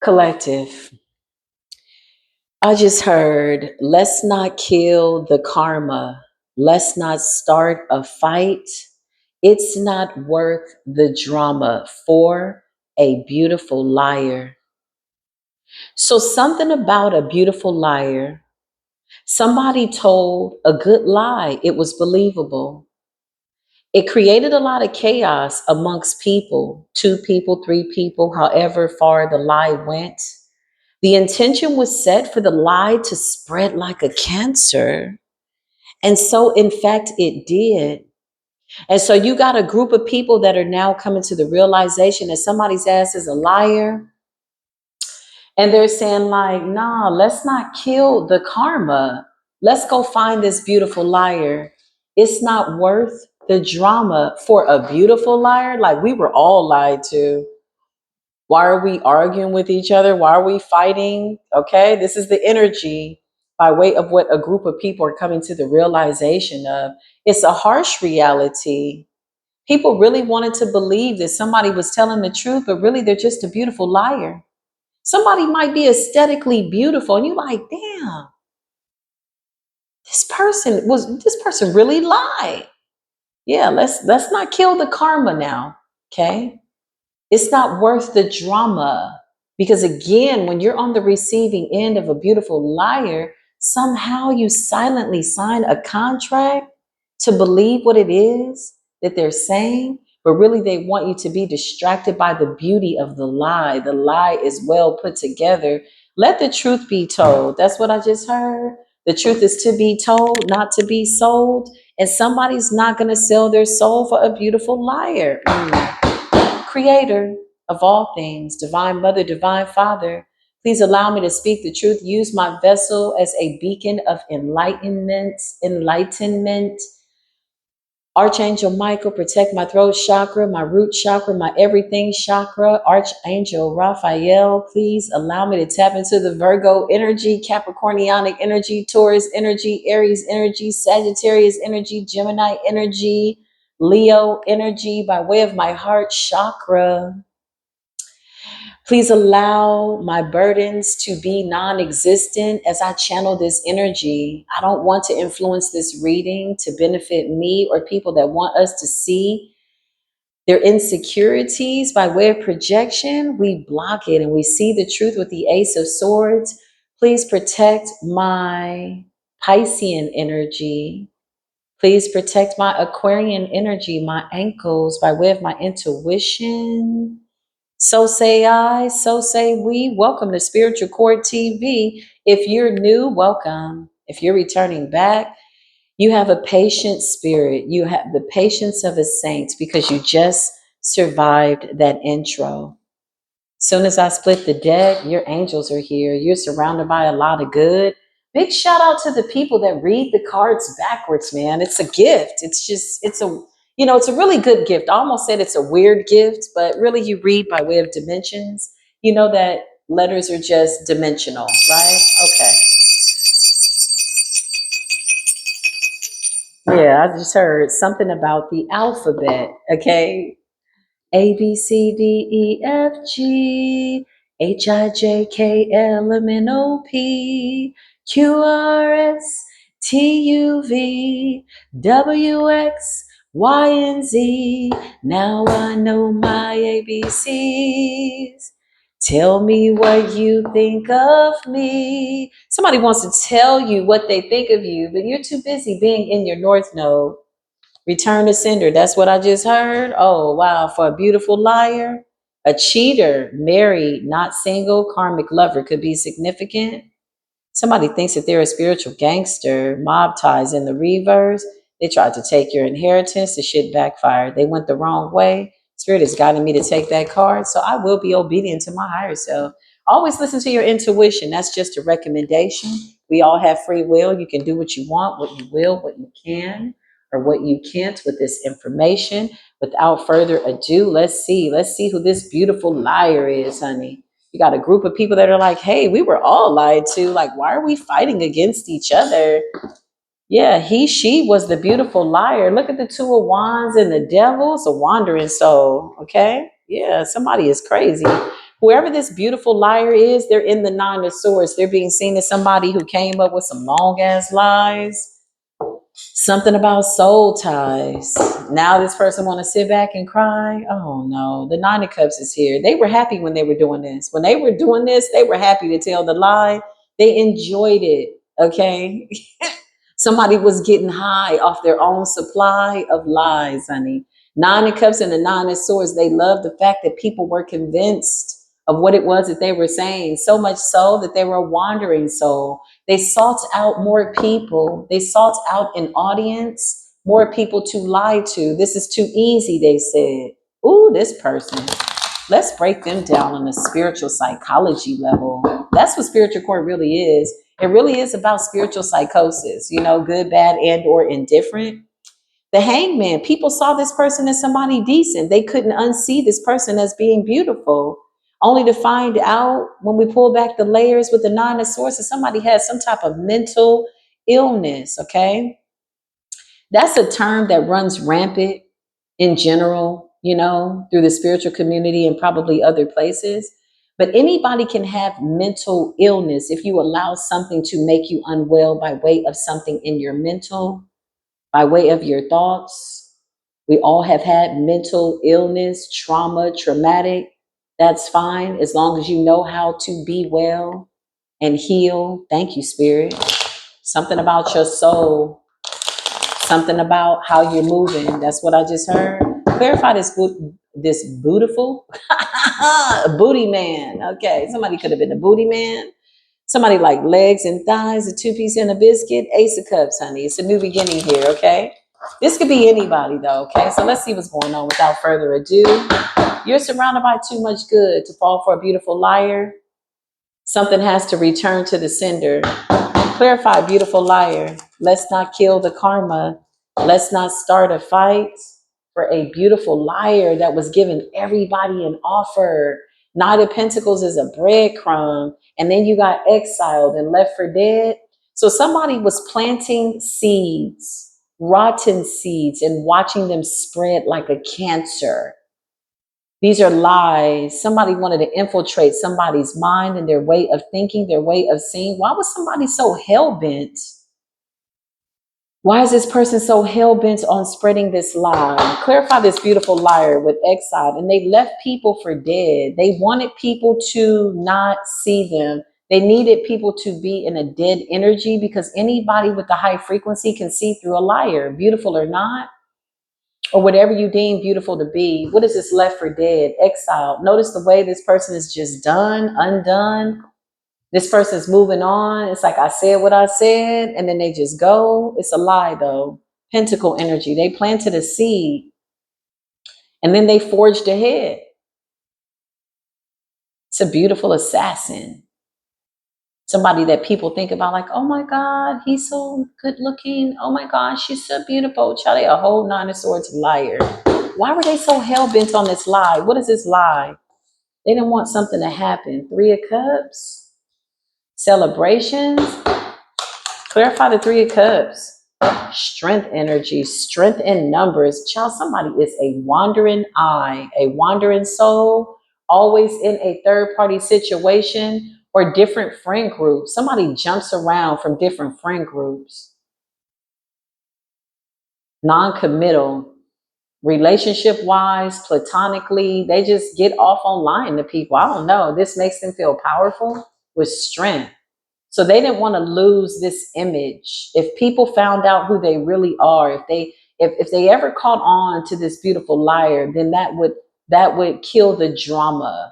Collective. I just heard, let's not kill the karma. Let's not start a fight. It's not worth the drama for a beautiful liar. So, something about a beautiful liar, somebody told a good lie, it was believable. It created a lot of chaos amongst people, two people, three people, however far the lie went. The intention was set for the lie to spread like a cancer. And so, in fact, it did. And so, you got a group of people that are now coming to the realization that somebody's ass is a liar. And they're saying, like, nah, let's not kill the karma. Let's go find this beautiful liar. It's not worth the drama for a beautiful liar. Like, we were all lied to. Why are we arguing with each other? Why are we fighting? Okay, this is the energy by way of what a group of people are coming to the realization of. It's a harsh reality. People really wanted to believe that somebody was telling the truth, but really they're just a beautiful liar. Somebody might be aesthetically beautiful, and you're like, damn, this person really lied. Yeah, let's not kill the karma now. Okay. It's not worth the drama. Because again, when you're on the receiving end of a beautiful liar, somehow you silently sign a contract to believe what it is that they're saying, but really they want you to be distracted by the beauty of the lie. The lie is well put together. Let the truth be told. That's what I just heard. The truth is to be told, not to be sold. And somebody's not going to sell their soul for a beautiful liar. Creator of all things, divine mother, divine father, please allow me to speak the truth. Use my vessel as a beacon of enlightenment. Archangel Michael, protect my throat chakra, my root chakra, my everything chakra. Archangel Raphael, please allow me to tap into the Virgo energy, Capricornianic energy, Taurus energy, Aries energy, Sagittarius energy, Gemini energy, Leo energy by way of my heart chakra. Please allow my burdens to be non existent as I channel this energy. I don't want to influence this reading to benefit me or people that want us to see their insecurities by way of projection. We block it and we see the truth with the Ace of Swords. Please protect my Piscean energy. Please protect my Aquarian energy, my ankles by way of my intuition. So say I, so say we. Welcome to Spiritual Court TV. If you're new, welcome. If you're returning back, you have a patient spirit. You have the patience of a saint because you just survived that intro. Soon as I split the deck, your angels are here. You're surrounded by a lot of good. Big shout out to the people that read the cards backwards, man. It's a gift. It's a really good gift. I almost said it's a weird gift, but really you read by way of dimensions. You know that letters are just dimensional, right? Okay. Yeah, I just heard something about the alphabet. Okay. A, B, C, D, E, F, G, H, I, J, K, L, M, N, O, P, Q, R, S, T, U, V, W, X, Y, and Z. Now I know my ABCs. Tell me what you think of me. Somebody wants to tell you what they think of you, but you're too busy being in your North Node. Return to sender. That's what I just heard. Oh, wow. For a beautiful liar, a cheater, married, not single, karmic lover could be significant. Somebody thinks that they're a spiritual gangster, mob ties in the reverse. They tried to take your inheritance. The shit backfired. They went the wrong way. Spirit has guided me to take that card. So I will be obedient to my higher self. Always listen to your intuition. That's just a recommendation. We all have free will. You can do what you want, what you will, what you can, or what you can't with this information. Without further ado, let's see. Let's see who this beautiful liar is, honey. You got a group of people that are like, hey, we were all lied to. Like, why are we fighting against each other? Yeah, she was the beautiful liar. Look at the two of wands and the devil's a wandering soul. Okay. Yeah, somebody is crazy. Whoever this beautiful liar is, they're in the nine of swords. They're being seen as somebody who came up with some long ass lies. Something about soul ties. Now this person want to sit back and cry. Oh no, the nine of cups is here. They were happy when they were doing this. When they were doing this, they were happy to tell the lie. They enjoyed it. Okay. Somebody was getting high off their own supply of lies, honey. Nine of cups and the nine of swords. They loved the fact that people were convinced of what it was that they were saying. So much so that they were a wandering soul. They sought out more people. They sought out an audience, more people to lie to. This is too easy, they said. Ooh, this person. Let's break them down on a spiritual psychology level. That's what spiritual court really is. It really is about spiritual psychosis, good, bad, and or indifferent. The hangman, people saw this person as somebody decent. They couldn't unsee this person as being beautiful, only to find out when we pull back the layers with the nine of swords that somebody has some type of mental illness, okay? That's a term that runs rampant in general, through the spiritual community and probably other places. But anybody can have mental illness if you allow something to make you unwell by way of something in your mental, by way of your thoughts. We all have had mental illness, trauma, traumatic. That's fine as long as you know how to be well and heal. Thank you, Spirit. Something about your soul, something about how you're moving. That's what I just heard. Clarify this beautiful booty man. Okay, somebody could have been a booty man. Somebody like legs and thighs, a two-piece and a biscuit. Ace of cups, honey. It's a new beginning here, okay? This could be anybody though, okay? So let's see what's going on without further ado. You're surrounded by too much good to fall for a beautiful liar. Something has to return to the sender. Clarify, beautiful liar. Let's not kill the karma. Let's not start a fight for a beautiful liar that was giving everybody an offer. Knight of Pentacles is a breadcrumb. And then you got exiled and left for dead. So somebody was planting seeds, rotten seeds, and watching them spread like a cancer. These are lies. Somebody wanted to infiltrate somebody's mind and their way of thinking, their way of seeing. Why was somebody so hell-bent? Why is this person so hell-bent on spreading this lie? Clarify this beautiful liar with exile. And they left people for dead. They wanted people to not see them. They needed people to be in a dead energy because anybody with a high frequency can see through a liar, beautiful or not, or whatever you deem beautiful to be. What is this left for dead? Exile. Notice the way this person is just done, undone. This person's moving on. It's like I said what I said, and then they just go. It's a lie, though. Pentacle energy. They planted a seed, and then they forged ahead. It's a beautiful assassin. Somebody that people think about like, oh my God, he's so good looking. Oh my God, she's so beautiful. Charlie, a whole nine of swords liar. Why were they so hell-bent on this lie? What is this lie? They didn't want something to happen. Three of Cups. Celebrations. Clarify the Three of Cups. Strength energy, strength in numbers. Child, somebody is a wandering eye, a wandering soul, always in a third-party situation or different friend groups. Somebody jumps around from different friend groups. Non-committal. Relationship-wise, platonically, they just get off on lying to people. I don't know. This makes them feel powerful with strength. So they didn't want to lose this image. If people found out who they really are, if they ever caught on to this beautiful liar, then that would kill the drama.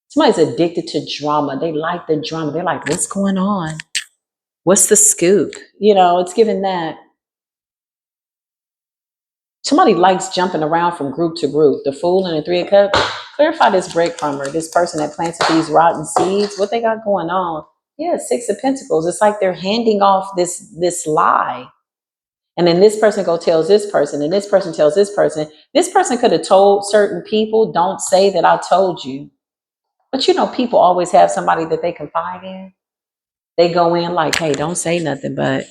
Somebody's addicted to drama. They like the drama. They're like, what's going on? What's the scoop? It's given that. Somebody likes jumping around from group to group. The Fool and the Three of Cups. Clarify this breadcrumber, this person that planted these rotten seeds. What they got going on? Yeah, Six of Pentacles. It's like they're handing off this lie. And then this person tells this person, and this person tells this person. This person could have told certain people, don't say that I told you. But people always have somebody that they confide in. They go in like, hey, don't say nothing, but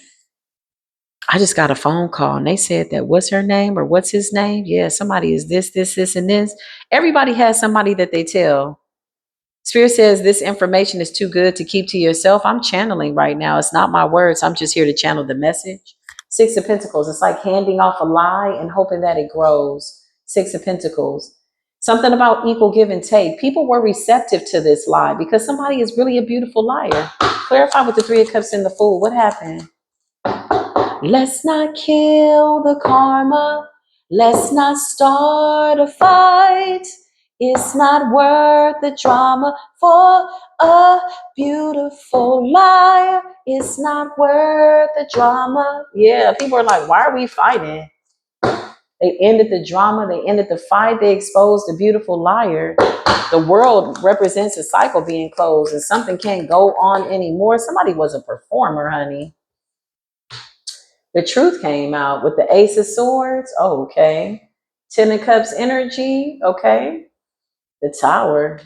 I just got a phone call and they said that what's her name or what's his name? Yeah, somebody is this, and this. Everybody has somebody that they tell. Spirit says this information is too good to keep to yourself. I'm channeling right now. It's not my words. I'm just here to channel the message. Six of Pentacles. It's like handing off a lie and hoping that it grows. Six of Pentacles. Something about equal give and take. People were receptive to this lie because somebody is really a beautiful liar. Clarify with the Three of Cups and the Fool. What happened? Let's not kill the karma. Let's not start a fight. It's not worth the drama for a beautiful liar. It's not worth the drama. Yeah, people are like, why are we fighting? They ended the drama. They ended the fight. They exposed the beautiful liar. The world represents a cycle being closed and something can't go on anymore. Somebody was a performer, honey. The truth came out with the Ace of Swords. Oh, okay. Ten of Cups energy. Okay. The Tower.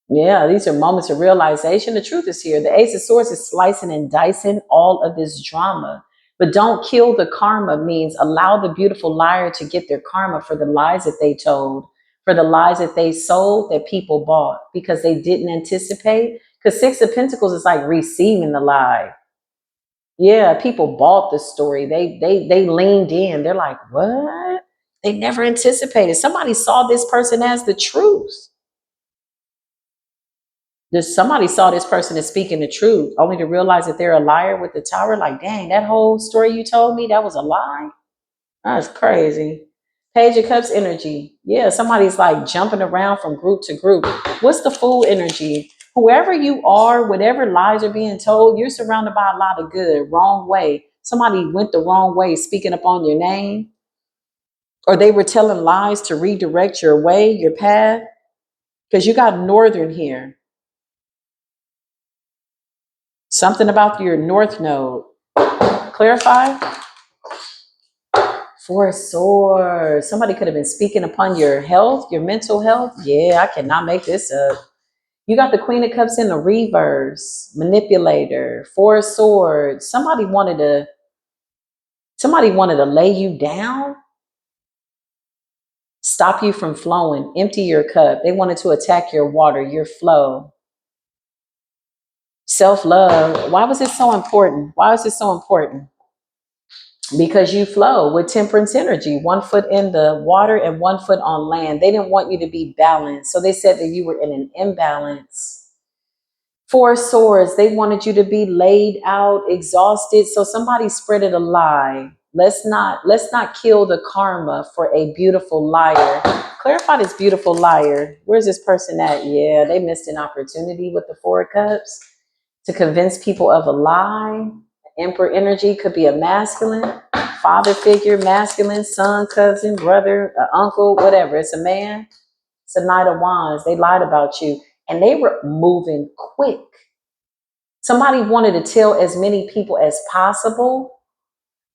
Yeah, these are moments of realization. The truth is here. The Ace of Swords is slicing and dicing all of this drama. But don't kill the karma means allow the beautiful liar to get their karma for the lies that they told, for the lies that they sold that people bought because they didn't anticipate. Because Six of Pentacles is like receiving the lie. Yeah, people bought the story. They leaned in. They're like, what? They never anticipated. Somebody saw this person as the truth. Somebody saw this person as speaking the truth, only to realize that they're a liar with the Tower. Like, dang, that whole story you told me, that was a lie. That's crazy. Page of Cups energy. Yeah, somebody's like jumping around from group to group. What's the Fool energy? Whoever you are, whatever lies are being told, you're surrounded by a lot of good. Wrong way. Somebody went the wrong way speaking up on your name, or they were telling lies to redirect your way, your path, because you got Northern here. Something about your North node. Clarify. Four of Swords. Somebody could have been speaking upon your health, your mental health. Yeah, I cannot make this up. You got the Queen of Cups in the reverse. Manipulator. Four of Swords. Somebody wanted to lay you down, stop you from flowing, empty your cup. They wanted to attack your water, your flow. Self-love. Why was it so important? Why is it so important? Because you flow with temperance energy, 1 foot in the water and 1 foot on land. They didn't want you to be balanced. So they said that you were in an imbalance. Four of Swords, they wanted you to be laid out, exhausted. So somebody spreaded a lie. Let's not kill the karma for a beautiful liar. Clarify this beautiful liar. Where's this person at? Yeah, they missed an opportunity with the Four of Cups to convince people of a lie. Emperor energy could be a masculine, father figure, masculine, son, cousin, brother, uncle, whatever. It's a man. It's a Knight of Wands. They lied about you and they were moving quick. Somebody wanted to tell as many people as possible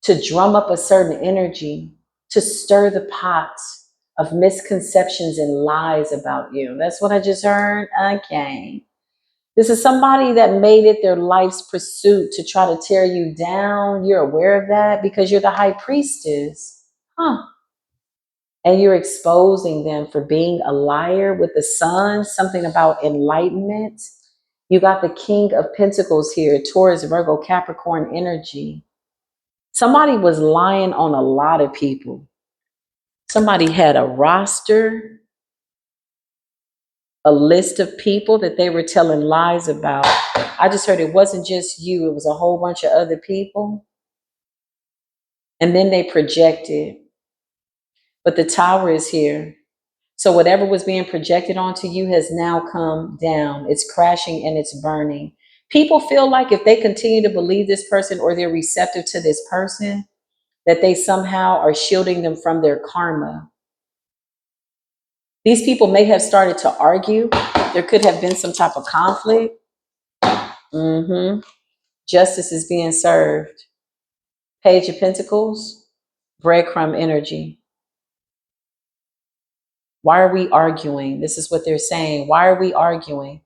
to drum up a certain energy, to stir the pots of misconceptions and lies about you. That's what I just heard. Okay. This is somebody that made it their life's pursuit to try to tear you down. You're aware of that because you're the high priestess. Huh. And you're exposing them for being a liar with the sun, something about enlightenment. You got the King of Pentacles here, Taurus, Virgo, Capricorn energy. Somebody was lying on a lot of people. Somebody had a roster, a list of people that they were telling lies about. I just heard it wasn't just you, it was a whole bunch of other people. And then they projected. But the Tower is here. So whatever was being projected onto you has now come down. It's crashing and it's burning. People feel like if they continue to believe this person or they're receptive to this person, that they somehow are shielding them from their karma. These people may have started to argue. There could have been some type of conflict. Justice is being served. Page of Pentacles, breadcrumb energy. Why are we arguing? This is what they're saying. Why are we arguing?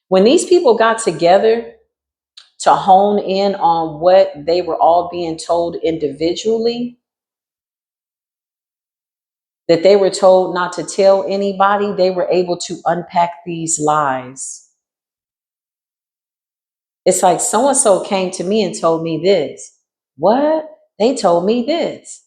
When these people got together to hone in on what they were all being told individually, that they were told not to tell anybody, they were able to unpack these lies. It's like so and so came to me and told me this. What? They told me this.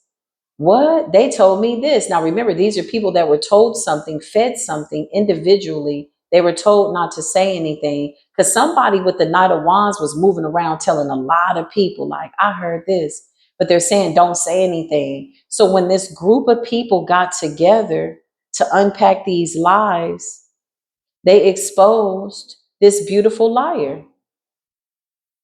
What? They told me this. Now remember, these are people that were told something, fed something individually. They were told not to say anything because somebody with the Knight of Wands was moving around telling a lot of people, like, I heard this, but they're saying, don't say anything. So when this group of people got together to unpack these lies, they exposed this beautiful liar.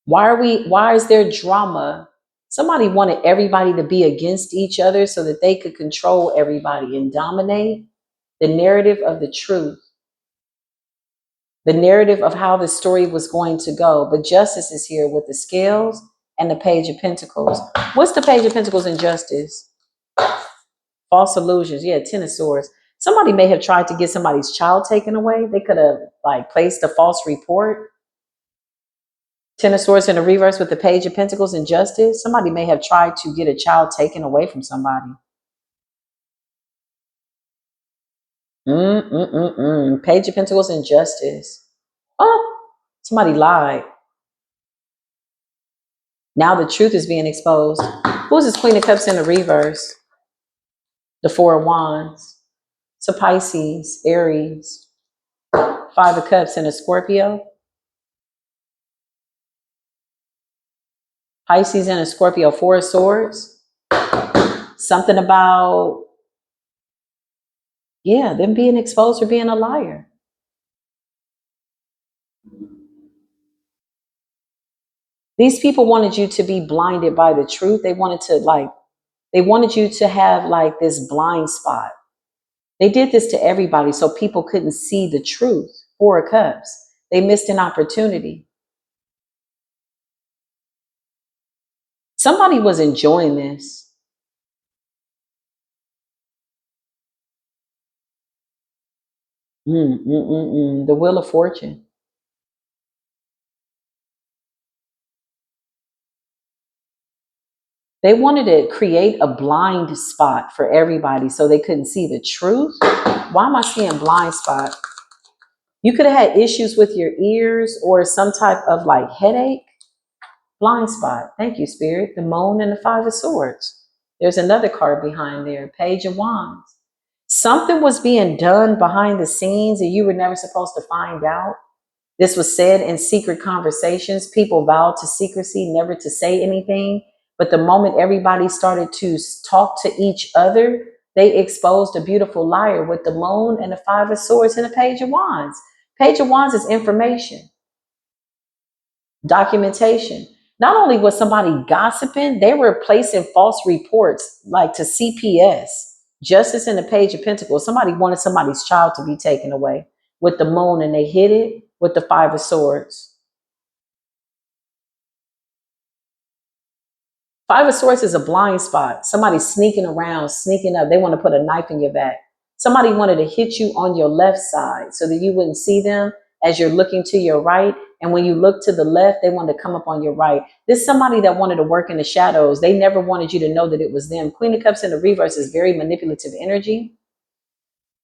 Why is there drama? Somebody wanted everybody to be against each other so that they could control everybody and dominate the narrative of the truth, the narrative of how the story was going to go. But justice is here with the scales and the Page of Pentacles. What's the Page of Pentacles in justice? False illusions. Yeah, Ten of Swords. Somebody may have tried to get somebody's child taken away. They could have like placed a false report. Ten of Swords in the reverse with the Page of Pentacles in justice. Somebody may have tried to get a child taken away from somebody. Page of Pentacles in justice. Oh, somebody lied. Now the truth is being exposed. Who's this Queen of Cups in the reverse? The Four of Wands. It's a Pisces, Aries. Five of Cups in a Scorpio. Pisces and a Scorpio. Four of Swords. Something about, yeah, them being exposed for being a liar. These people wanted you to be blinded by the truth. They wanted you to have like this blind spot. They did this to everybody so people couldn't see the truth. Four of Cups. They missed an opportunity. Somebody was enjoying this. The Wheel of Fortune. They wanted to create a blind spot for everybody so they couldn't see the truth. Why am I seeing blind spot? You could have had issues with your ears or some type of like headache. Blind spot. Thank you, Spirit. The Moon and the Five of Swords. There's another card behind there. Page of Wands. Something was being done behind the scenes and you were never supposed to find out. This was said in secret conversations. People vowed to secrecy, never to say anything. But the moment everybody started to talk to each other, they exposed a beautiful liar with the Moon and the Five of Swords and the Page of Wands. Page of Wands is information, documentation. Not only was somebody gossiping, they were placing false reports like to CPS. Justice in the Page of Pentacles. Somebody wanted somebody's child to be taken away with the Moon and they hid it with the Five of Swords. Five of Swords is a blind spot. Somebody sneaking around, sneaking up. They want to put a knife in your back. Somebody wanted to hit you on your left side so that you wouldn't see them as you're looking to your right. And when you look to the left, they wanted to come up on your right. This is somebody that wanted to work in the shadows. They never wanted you to know that it was them. Queen of Cups in the reverse is very manipulative energy.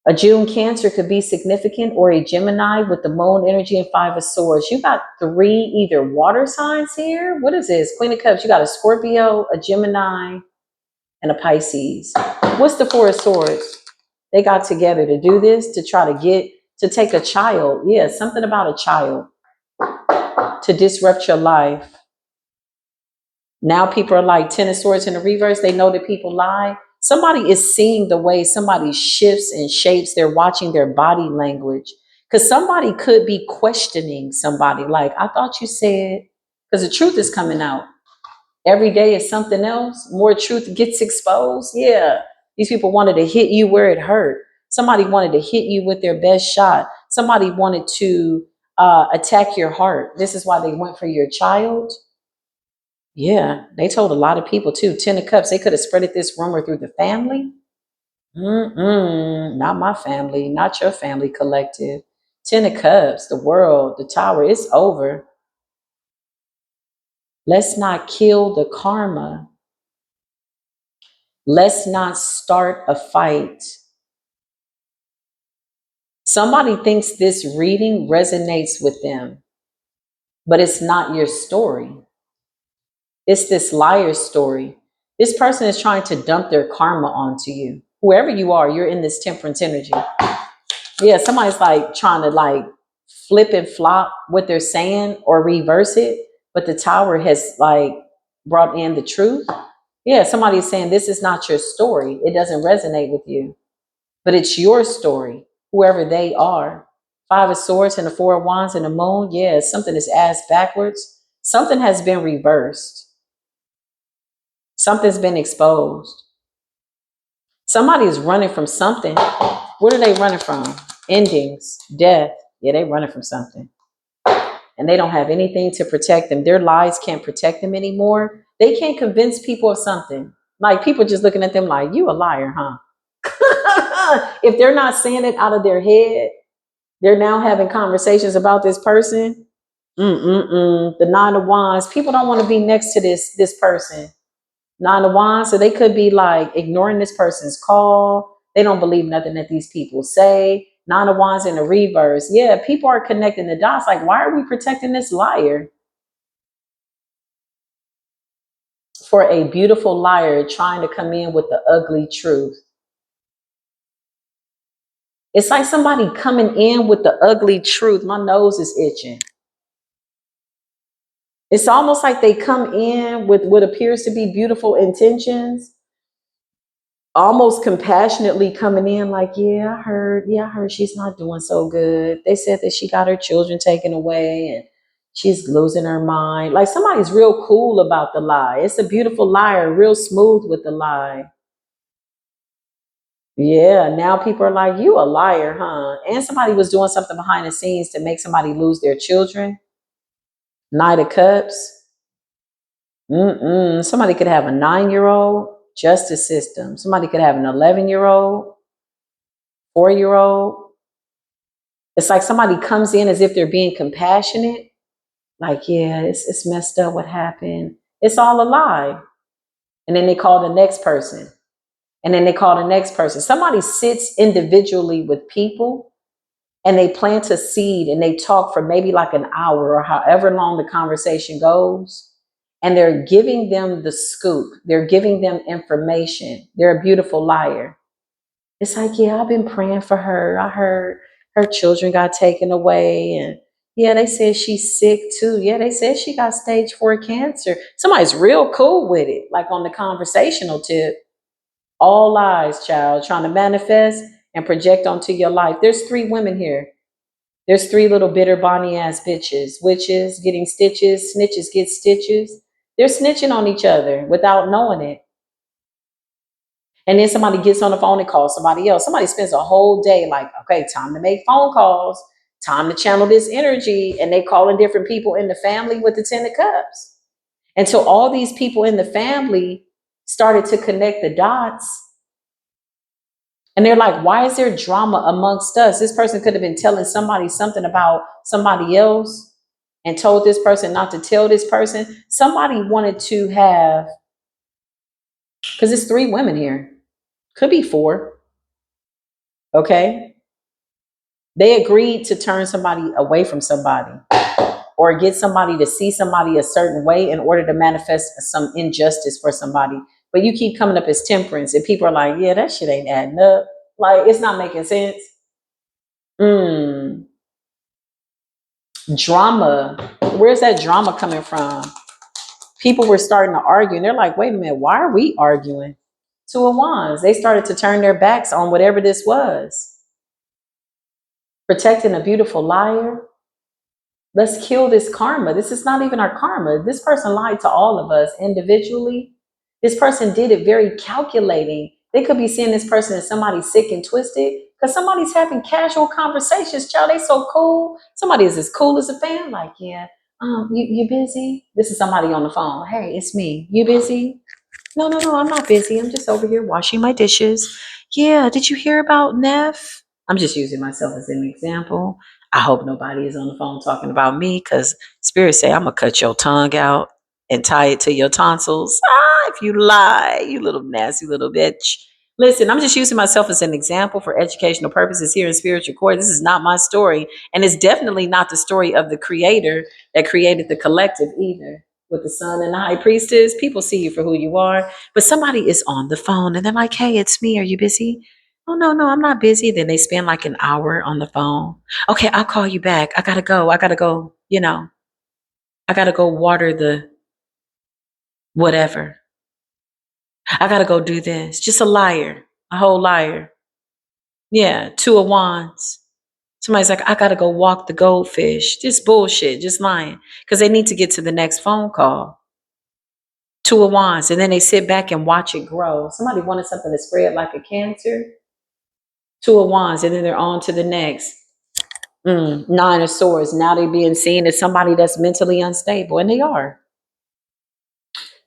A June Cancer could be significant, or a Gemini with the Moon energy and Five of Swords. You got three either water signs here. What is this? Queen of Cups. You got a Scorpio, a Gemini, and a Pisces. What's the Four of Swords? They got together to do this, to try to take a child. Yeah, something about a child to disrupt your life. Now people are like Ten of Swords in the reverse. They know that people lie. Somebody is seeing the way somebody shifts and shapes. They're watching their body language. Because somebody could be questioning somebody like, I thought you said, because the truth is coming out. Every day is something else. More truth gets exposed. Yeah. These people wanted to hit you where it hurt. Somebody wanted to hit you with their best shot. Somebody wanted to attack your heart. This is why they went for your child. Yeah, they told a lot of people too. Ten of Cups, they could have spreaded this rumor through the family. Not my family, not your family collective. Ten of Cups, the world, the Tower, it's over. Let's not kill the karma. Let's not start a fight. Somebody thinks this reading resonates with them, but it's not your story. It's this liar's story. This person is trying to dump their karma onto you. Whoever you are, you're in this temperance energy. Yeah, somebody's like trying to like flip and flop what they're saying or reverse it, but the tower has like brought in the truth. Yeah, somebody's saying this is not your story. It doesn't resonate with you, but it's your story, whoever they are. Five of Swords and the Four of Wands and the Moon. Yeah, something is asked backwards. Something has been reversed. Something's been exposed. Somebody is running from something. What are they running from? Endings, death. Yeah, they running from something. And they don't have anything to protect them. Their lies can't protect them anymore. They can't convince people of something. Like people just looking at them like, you a liar, huh? If they're not saying it out of their head, they're now having conversations about this person. The Nine of Wands. People don't want to be next to this person. Nine of Wands, so they could be like ignoring this person's call. They don't believe nothing that these people say. Nine of Wands in the reverse. Yeah, people are connecting the dots. Like, why are we protecting this liar? For a beautiful liar trying to come in with the ugly truth. It's like somebody coming in with the ugly truth. My nose is itching. It's almost like they come in with what appears to be beautiful intentions, almost compassionately coming in like, yeah, I heard she's not doing so good. They said that she got her children taken away and she's losing her mind. Like somebody's real cool about the lie. It's a beautiful liar, real smooth with the lie. Yeah, now people are like, you a liar, huh? And somebody was doing something behind the scenes to make somebody lose their children. Knight of Cups. Somebody could have a 9-year-old. Justice system. Somebody could have an 11-year-old, 4-year-old. It's like somebody comes in as if they're being compassionate. Like, yeah, it's messed up what happened. It's all a lie. And then they call the next person. And then they call the next person. Somebody sits individually with people and they plant a seed and they talk for maybe like an hour or however long the conversation goes. And they're giving them the scoop. They're giving them information. They're a beautiful liar. It's like, yeah, I've been praying for her. I heard her children got taken away. And yeah, they said she's sick too. Yeah, they said she got stage 4 cancer. Somebody's real cool with it, like on the conversational tip. All lies, child, trying to manifest and project onto your life. There's 3 women here. There's 3 little bitter Bonnie ass bitches, witches getting stitches, snitches get stitches. They're snitching on each other without knowing it. And then somebody gets on the phone and calls somebody else. Somebody spends a whole day like, okay, time to make phone calls, time to channel this energy. And they calling different people in the family with the 10 of Cups. And so all these people in the family started to connect the dots. And they're like, why is there drama amongst us? This person could have been telling somebody something about somebody else and told this person not to tell this person. Somebody wanted to have, because it's 3 women here, could be 4. Okay. They agreed to turn somebody away from somebody or get somebody to see somebody a certain way in order to manifest some injustice for somebody. But you keep coming up as temperance and people are like, yeah, that shit ain't adding up. Like, it's not making sense. Drama. Where's that drama coming from? People were starting to argue and they're like, wait a minute, why are we arguing? 2 of Wands. They started to turn their backs on whatever this was. Protecting a beautiful liar. Let's kill this karma. This is not even our karma. This person lied to all of us individually. This person did it very calculating. They could be seeing this person as somebody sick and twisted because somebody's having casual conversations. Child, they so cool. Somebody is as cool as a fan. Like, yeah, you busy? This is somebody on the phone. Hey, it's me. You busy? No, I'm not busy. I'm just over here washing my dishes. Yeah, did you hear about Neff? I'm just using myself as an example. I hope nobody is on the phone talking about me because Spirit say I'm going to cut your tongue out and tie it to your tonsils. If you lie, you little nasty little bitch. Listen, I'm just using myself as an example for educational purposes here in Spiritual Core. This is not my story. And it's definitely not the story of the creator that created the collective either. With the son and the high priestess, people see you for who you are. But somebody is on the phone and they're like, hey, it's me. Are you busy? Oh, no, no, I'm not busy. Then they spend like an hour on the phone. Okay, I'll call you back. I got to go. I got to go, I got to go water the whatever. I got to go do this. Just a liar, a whole liar. Yeah, two of wands. Somebody's like, I gotta go walk the goldfish. Just bullshit, just lying. Because they need to get to the next phone call. Two of wands. And then they sit back and watch it grow. Somebody wanted something to spread like a cancer. Two of wands. And then they're on to the next. Nine of swords. Now they're being seen as somebody that's mentally unstable. And they are.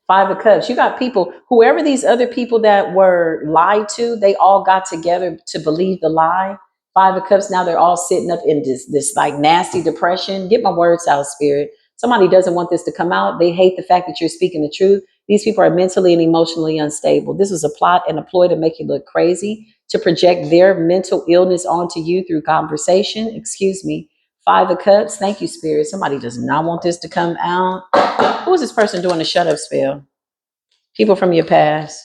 Five of Cups. You got people, whoever these other people that were lied to, they all got together to believe the lie. Five of Cups. Now they're all sitting up in this like nasty depression. Get my words out, Spirit. Somebody doesn't want this to come out. They hate the fact that you're speaking the truth. These people are mentally and emotionally unstable. This was a plot and a ploy to make you look crazy, to project their mental illness onto you through conversation. Excuse me. Five of Cups. Thank you, Spirit. Somebody does not want this to come out. Who is this person doing a shut up spell? People from your past.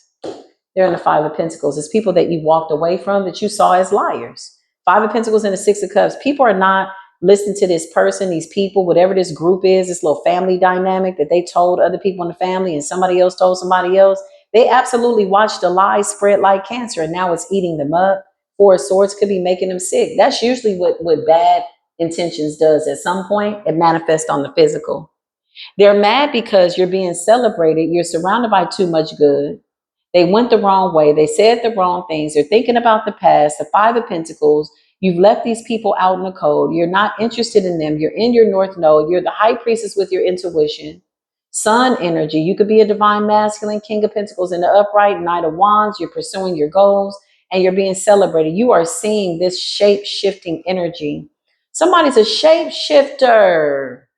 They're in the Five of Pentacles. It's people that you walked away from that you saw as liars. Five of Pentacles and the Six of Cups. People are not listening to this person, these people, whatever this group is, this little family dynamic that they told other people in the family and somebody else told somebody else. They absolutely watched the lies spread like cancer and now it's eating them up. Four of Swords could be making them sick. That's usually what bad intentions does. At some point, it manifests on the physical. They're mad because you're being celebrated. You're surrounded by too much good. They went the wrong way. They said the wrong things. They're thinking about the past, the Five of Pentacles. You've left these people out in the cold. You're not interested in them. You're in your North Node. You're the high priestess with your intuition. Sun energy. You could be a divine masculine, King of Pentacles in the upright, Knight of Wands. You're pursuing your goals and you're being celebrated. You are seeing this shape shifting energy. Somebody's a shape shifter.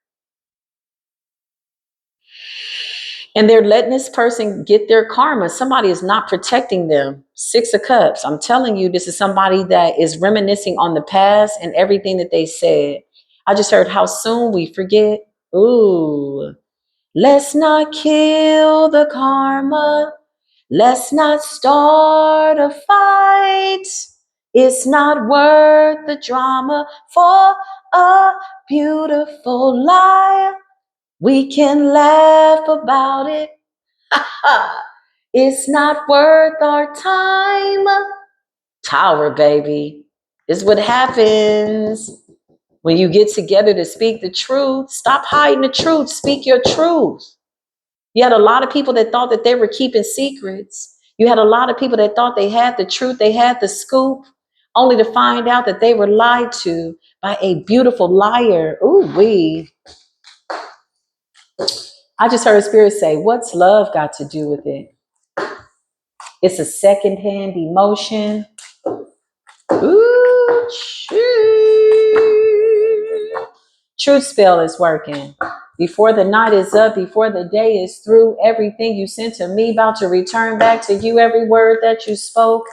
And they're letting this person get their karma. Somebody is not protecting them. Six of Cups. I'm telling you, this is somebody that is reminiscing on the past and everything that they said. I just heard how soon we forget. Ooh. Let's not kill the karma. Let's not start a fight. It's not worth the drama for a beautiful lie. We can laugh about it. It's not worth our time. Tower, baby. This is what happens when you get together to speak the truth. Stop hiding the truth. Speak your truth. You had a lot of people that thought that they were keeping secrets. You had a lot of people that thought they had the truth, they had the scoop, only to find out that they were lied to by a beautiful liar. Ooh, wee. I just heard Spirit say, what's love got to do with it? It's a secondhand emotion. Ooh, truth spell is working. Before the night is up, before the day is through, everything you sent to me about to return back to you. Every word that you spoke,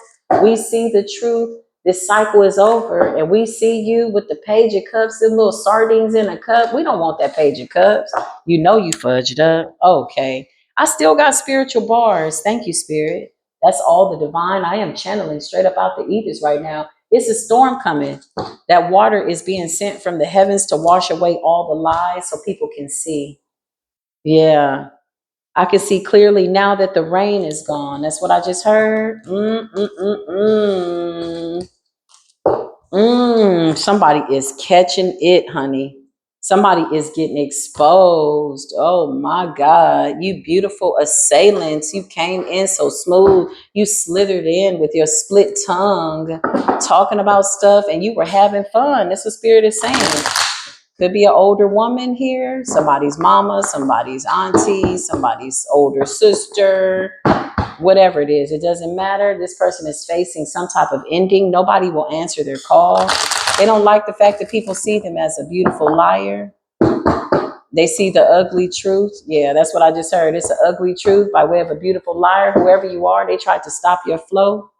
we see the truth. This cycle is over, and we see you with the Page of Cups and little sardines in a cup. We don't want that Page of Cups. You know you fudged up. Okay. I still got spiritual bars. Thank you, Spirit. That's all the divine. I am channeling straight up out the ethers right now. It's a storm coming. That water is being sent from the heavens to wash away all the lies so people can see. Yeah. I can see clearly now that the rain is gone. That's what I just heard. Somebody is catching it, honey. Somebody is getting exposed. Oh my God. You beautiful assailants. You came in so smooth. You slithered in with your split tongue, talking about stuff, and you were having fun. That's what Spirit is saying. Could be an older woman here, somebody's mama, somebody's auntie, somebody's older sister, whatever it is. It doesn't matter. This person is facing some type of ending. Nobody will answer their call. They don't like the fact that people see them as a beautiful liar. They see the ugly truth. Yeah, that's what I just heard. It's an ugly truth by way of a beautiful liar. Whoever you are, they tried to stop your flow.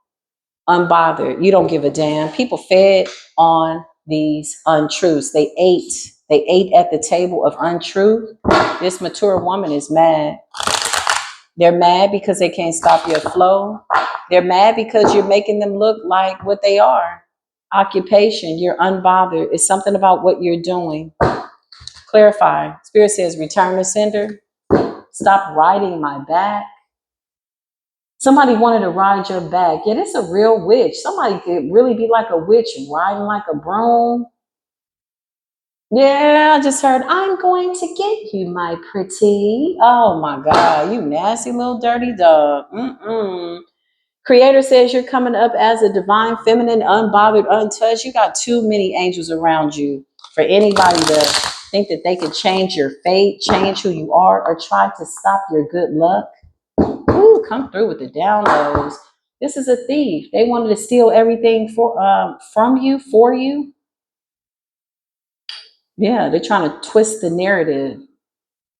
unbothered. You don't give a damn. People fed on these untruths. They ate. They ate at the table of untruth. This mature woman is mad. They're mad because they can't stop your flow. They're mad because you're making them look like what they are. Occupation, you're unbothered. It's something about what you're doing. Clarify. Spirit says, return to sender. Stop riding my back. Somebody wanted to ride your back. Yeah, it's a real witch. Somebody could really be like a witch riding like a broom. Yeah, I just heard, I'm going to get you, my pretty. Oh my God, you nasty little dirty dog. Creator says you're coming up as a divine, feminine, unbothered, untouched. You got too many angels around you for anybody to think that they could change your fate, change who you are, or try to stop your good luck. Ooh, come through with the downloads. This is a thief. They wanted to steal everything from you, for you. Yeah, they're trying to twist the narrative.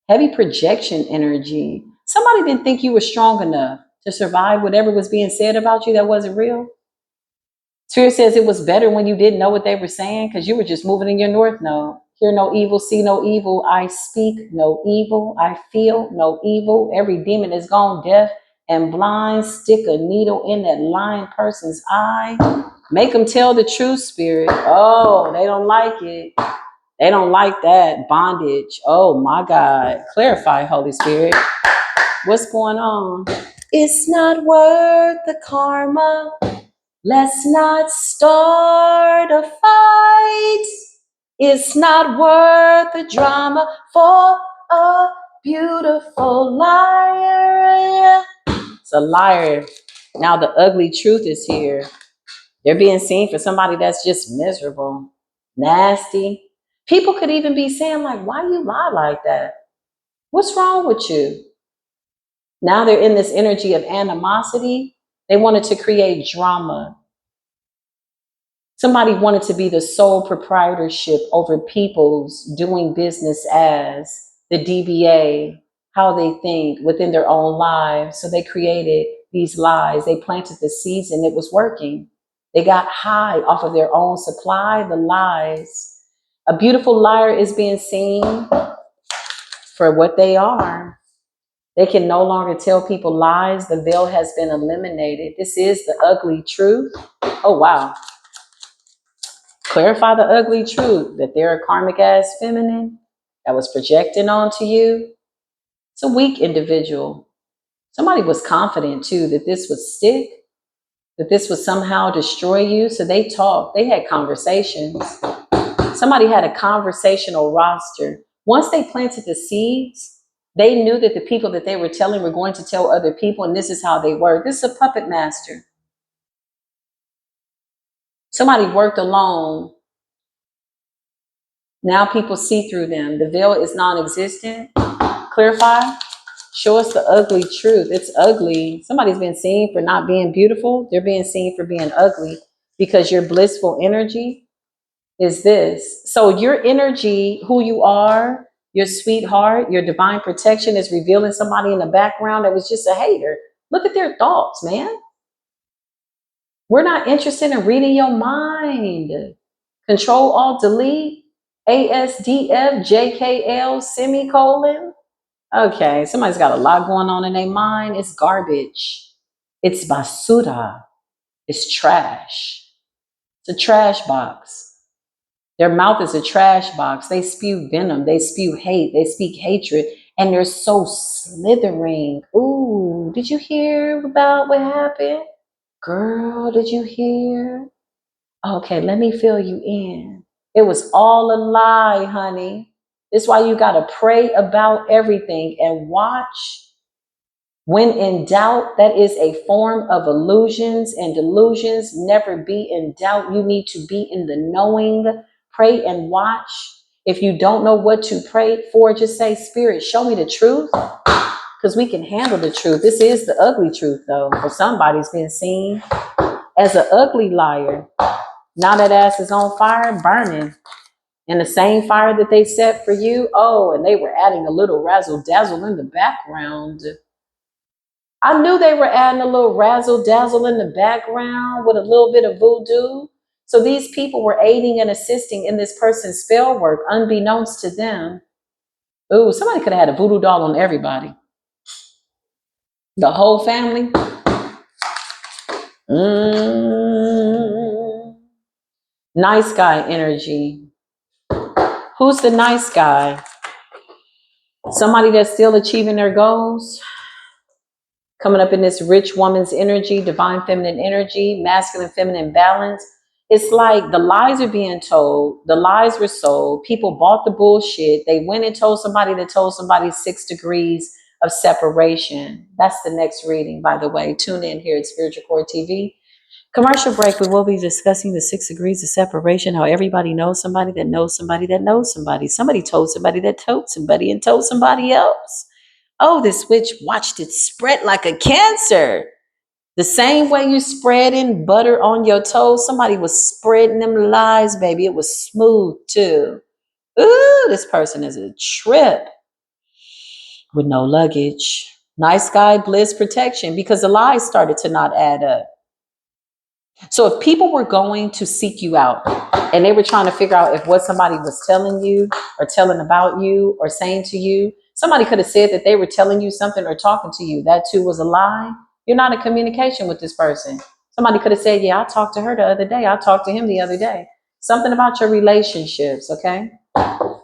Heavy projection energy. Somebody didn't think you were strong enough to survive whatever was being said about you that wasn't real. Spirit says it was better when you didn't know what they were saying because you were just moving in your north node. Hear no evil, see no evil. I speak no evil. I feel no evil. Every demon is gone deaf and blind. Stick a needle in that lying person's eye. Make them tell the truth, Spirit. Oh, they don't like it. They don't like that bondage. Oh my God. Clarify, Holy Spirit. What's going on? It's not worth the karma. Let's not start a fight. It's not worth the drama for a beautiful liar. It's a liar. Now the ugly truth is here. They're being seen for somebody that's just miserable, nasty. People could even be saying, like, why you lie like that? What's wrong with you? Now they're in this energy of animosity. They wanted to create drama. Somebody wanted to be the sole proprietorship over people's doing business as the DBA, how they think within their own lives. So they created these lies. They planted the seeds and it was working. They got high off of their own supply, the lies. A beautiful liar is being seen for what they are. They can no longer tell people lies. The veil has been eliminated. This is the ugly truth. Oh, wow. Clarify the ugly truth that they're a karmic ass feminine that was projecting onto you. It's a weak individual. Somebody was confident too that this would stick, that this would somehow destroy you. So they talked, they had conversations. Somebody had a conversational roster. Once they planted the seeds, they knew that the people that they were telling were going to tell other people, and this is how they work. This is a puppet master. Somebody worked alone. Now people see through them. The veil is non-existent. Clarify. Show us the ugly truth. It's ugly. Somebody's been seen for not being beautiful. They're being seen for being ugly because your blissful energy is this. So your energy, who you are, your sweetheart, your divine protection is revealing somebody in the background that was just a hater. Look at their thoughts, man. We're not interested in reading your mind. Control, Alt, Delete, ASDF, JKL, semicolon. Okay, somebody's got a lot going on in their mind. It's garbage. It's basura. It's trash. It's a trash box. Their mouth is a trash box. They spew venom. They spew hate. They speak hatred. And they're so slithering. Ooh, did you hear about what happened? Girl, did you hear? Okay, let me fill you in. It was all a lie, honey. It's why you got to pray about everything and watch. When in doubt, that is a form of illusions and delusions. Never be in doubt. You need to be in the knowing. Pray and watch. If you don't know what to pray for, just say, Spirit, show me the truth, because we can handle the truth. This is the ugly truth, though, for somebody's been seen as an ugly liar. Now that ass is on fire, burning. In the same fire that they set for you. Oh, and they were adding a little razzle dazzle in the background. I knew they were adding a little razzle dazzle in the background with a little bit of voodoo. So these people were aiding and assisting in this person's spell work, unbeknownst to them. Ooh, somebody could have had a voodoo doll on everybody. The whole family. Mm. Nice guy energy. Who's the nice guy? Somebody that's still achieving their goals, coming up in this rich woman's energy, divine feminine energy, masculine feminine balance. It's like the lies are being told, the lies were sold, people bought the bullshit. They went and told somebody 6 degrees of separation. That's the next reading, by the way. Tune in here at Spiritual Core TV. Commercial break, we will be discussing the 6 degrees of separation, how everybody knows somebody that knows somebody that knows somebody. Somebody told somebody that told somebody and told somebody else. Oh, this witch watched it spread like a cancer. The same way you spreading butter on your toast, somebody was spreading them lies, baby. It was smooth too. Ooh, this person is a trip with no luggage. Nice guy, bliss, protection, because the lies started to not add up. So if people were going to seek you out and they were trying to figure out if what somebody was telling you or telling about you or saying to you, somebody could have said that they were telling you something or talking to you. That too was a lie. You're not in communication with this person. Somebody could have said, yeah, I talked to her the other day. I talked to him the other day. Something about your relationships, okay?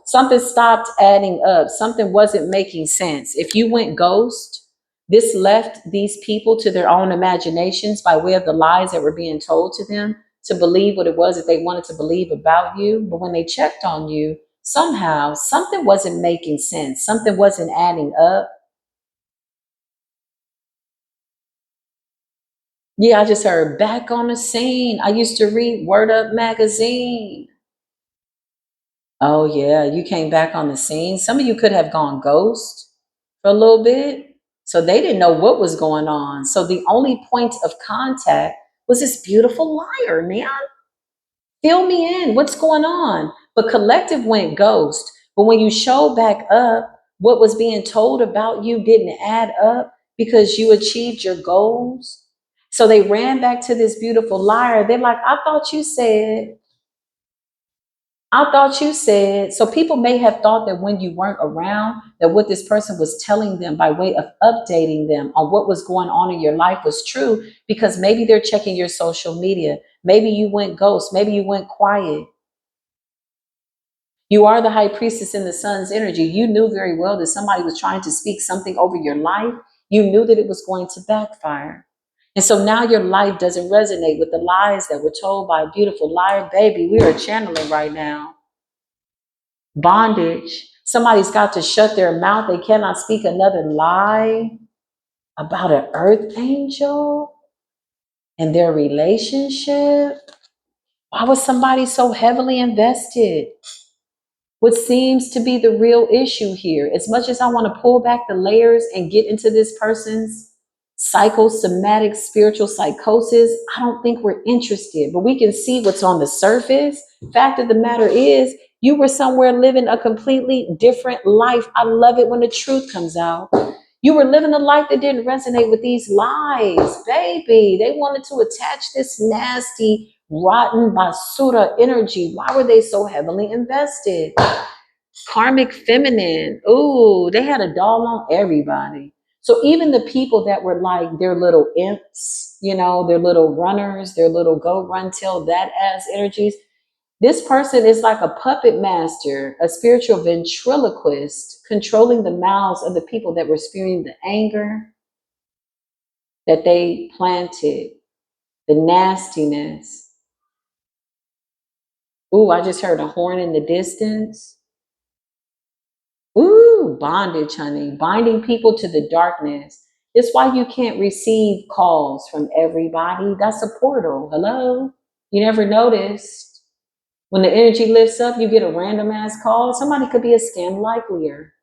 Something stopped adding up. Something wasn't making sense. If you went ghost, this left these people to their own imaginations by way of the lies that were being told to them to believe what it was that they wanted to believe about you. But when they checked on you, somehow something wasn't making sense. Something wasn't adding up. Yeah, I just heard back on the scene. I used to read Word Up magazine. Oh, yeah, you came back on the scene. Some of you could have gone ghost for a little bit. So they didn't know what was going on. So the only point of contact was this beautiful liar, man. Fill me in. What's going on? But collective went ghost. But when you show back up, what was being told about you didn't add up because you achieved your goals. So they ran back to this beautiful liar. They're like, I thought you said. So people may have thought that when you weren't around, that what this person was telling them by way of updating them on what was going on in your life was true, because maybe they're checking your social media. Maybe you went ghost. Maybe you went quiet. You are the high priestess in the sun's energy. You knew very well that somebody was trying to speak something over your life. You knew that it was going to backfire. And so now your life doesn't resonate with the lies that were told by a beautiful liar. Baby, we are channeling right now. Bondage. Somebody's got to shut their mouth. They cannot speak another lie about an earth angel and their relationship. Why was somebody so heavily invested? What seems to be the real issue here, as much as I want to pull back the layers and get into this person's psychosomatic spiritual psychosis, I don't think we're interested, but we can see what's on the surface. Fact of the matter is, you were somewhere living a completely different life. I love it when the truth comes out. You were living a life that didn't resonate with these lies, baby. They wanted to attach this nasty, rotten basura energy. Why were they so heavily invested? Karmic feminine. Ooh, they had a doll on everybody. So even the people that were like their little imps, their little runners, their little go run till that ass energies, this person is like a puppet master, a spiritual ventriloquist, controlling the mouths of the people that were spewing the anger that they planted, the nastiness. Ooh, I just heard a horn in the distance. Ooh, bondage, honey. Binding people to the darkness. It's why you can't receive calls from everybody. That's a portal. Hello? You never noticed. When the energy lifts up, you get a random ass call. Somebody could be a scam likelier.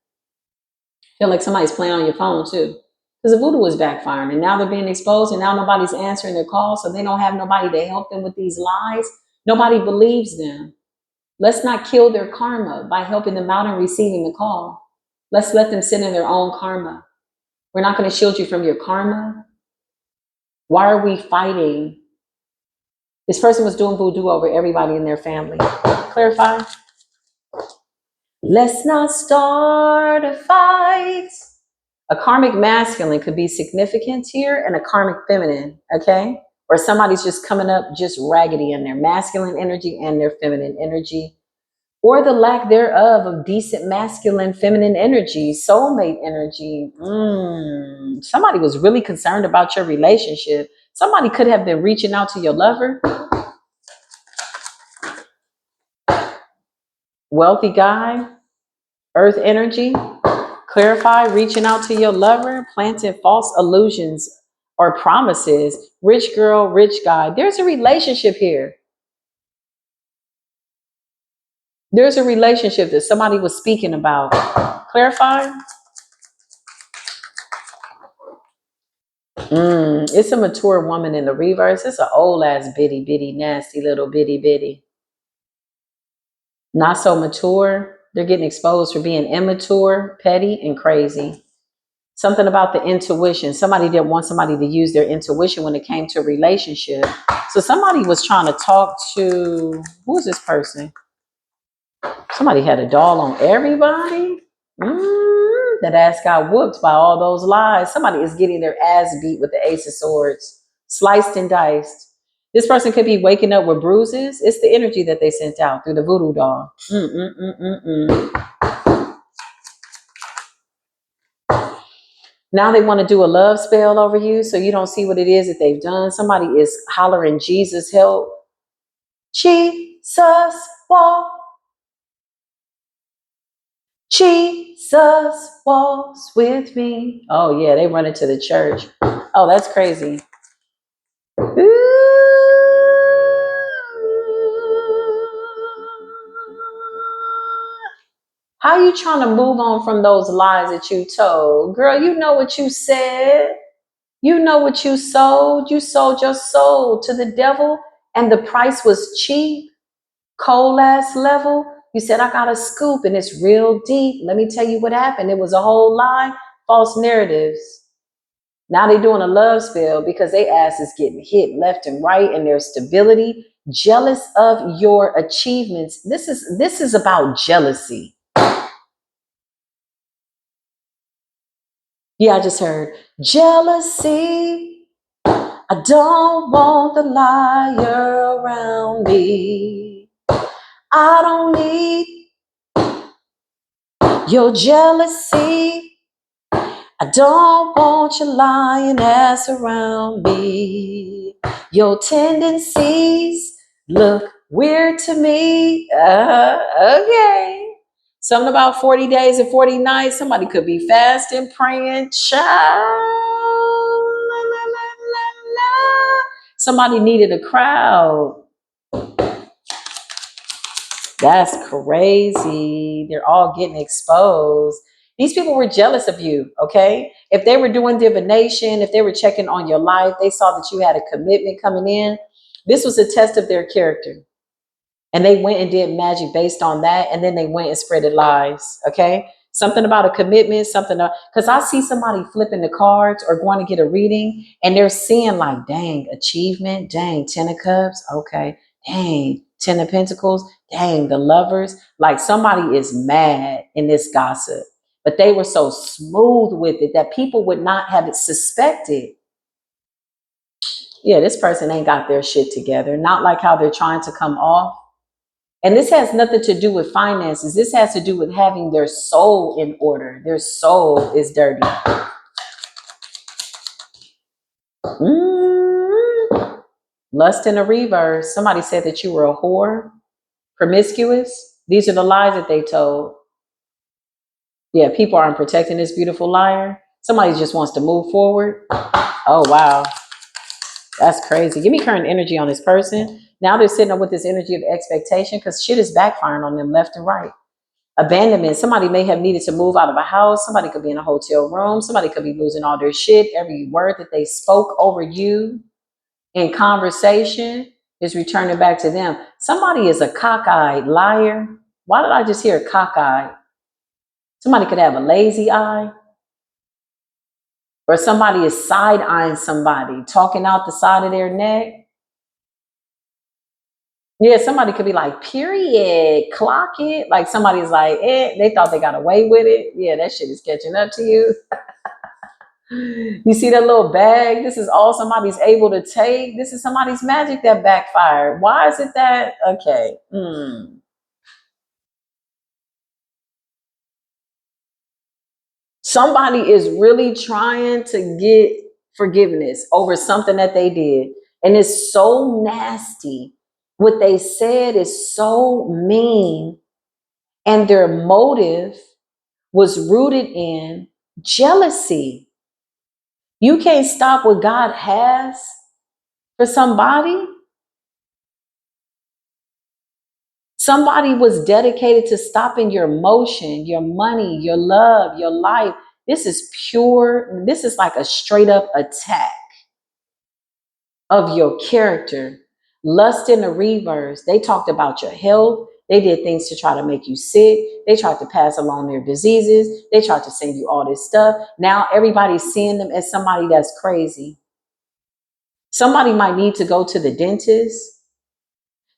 Feel like somebody's playing on your phone too. Because the voodoo is backfiring and now they're being exposed and now nobody's answering their calls. So they don't have nobody to help them with these lies. Nobody believes them. Let's not kill their karma by helping them out and receiving the call. Let's let them sit in their own karma. We're not going to shield you from your karma. Why are we fighting? This person was doing voodoo over everybody in their family. Clarify. Let's not start a fight. A karmic masculine could be significant here and a karmic feminine, okay? Or somebody's just coming up just raggedy in their masculine energy and their feminine energy, or the lack thereof of decent masculine, feminine energy, soulmate energy. Somebody was really concerned about your relationship. Somebody could have been reaching out to your lover. Wealthy guy, earth energy. Clarify, reaching out to your lover, planting false illusions or promises. Rich girl, rich guy. There's a relationship here. There's a relationship that somebody was speaking about. Clarify. It's a mature woman in the reverse. It's an old ass bitty bitty, nasty little bitty bitty. Not so mature. They're getting exposed for being immature, petty, and crazy. Something about the intuition. Somebody didn't want somebody to use their intuition when it came to a relationship. So somebody was trying to talk to, who's this person? Somebody had a doll on everybody. That ass got whooped by all those lies. Somebody is getting their ass beat with the Ace of Swords, sliced and diced. This person could be waking up with bruises. It's the energy that they sent out through the voodoo doll. Now they want to do a love spell over you so you don't see what it is that they've done. Somebody is hollering, Jesus, help. Jesus, walk. Jesus walks with me. Oh, yeah, they run into the church. Oh, that's crazy. How you trying to move on from those lies that you told? Girl, you know what you said. You know what you sold. You sold your soul to the devil and the price was cheap. Cold ass level. You said, I got a scoop and it's real deep. Let me tell you what happened. It was a whole lie, false narratives. Now they're doing a love spell because they ass is getting hit left and right and their stability, jealous of your achievements. This is about jealousy. Yeah, I just heard jealousy. I don't want the liar around me. I don't need your jealousy. I don't want your lying ass around me. Your tendencies look weird to me. Okay. Something about 40 days and 40 nights. Somebody could be fasting, praying. Child. La, la, la, la, la. Somebody needed a crowd. That's crazy. They're all getting exposed. These people were jealous of you, okay? If they were doing divination, if they were checking on your life, they saw that you had a commitment coming in. This was a test of their character. And they went and did magic based on that. And then they went and spreaded lies, okay? Something about a commitment, because I see somebody flipping the cards or going to get a reading and they're seeing like, dang, achievement, dang, 10 of cups, okay, dang, 10 of pentacles, dang, the lovers. Like somebody is mad in this gossip, but they were so smooth with it that people would not have it suspected. Yeah, this person ain't got their shit together. Not like how they're trying to come off. And this has nothing to do with finances. This has to do with having their soul in order. Their soul is dirty. Lust in a reverse. Somebody said that you were a whore, promiscuous. These are the lies that they told. Yeah, people aren't protecting this beautiful liar. Somebody just wants to move forward. Oh, wow. That's crazy. Give me current energy on this person. Now they're sitting up with this energy of expectation because shit is backfiring on them left and right. Abandonment. Somebody may have needed to move out of a house. Somebody could be in a hotel room. Somebody could be losing all their shit. Every word that they spoke over you in conversation is returning back to them. Somebody is a cockeyed liar. Why did I just hear cockeyed? Somebody could have a lazy eye. Or somebody is side-eyeing somebody, talking out the side of their neck. Yeah, somebody could be like, period, clock it. Like somebody's like, they thought they got away with it. Yeah, that shit is catching up to you. You see that little bag? This is all somebody's able to take. This is somebody's magic that backfired. Why is it that? Okay. Somebody is really trying to get forgiveness over something that they did. And it's so nasty. What they said is so mean. And their motive was rooted in jealousy. You can't stop what God has for somebody. Somebody was dedicated to stopping your motion, your money, your love, your life. This is pure, this is like a straight up attack of your character. Lust in the reverse. They talked about your health. They did things to try to make you sick. They tried to pass along their diseases. They tried to send you all this stuff. Now everybody's seeing them as somebody that's crazy. Somebody might need to go to the dentist.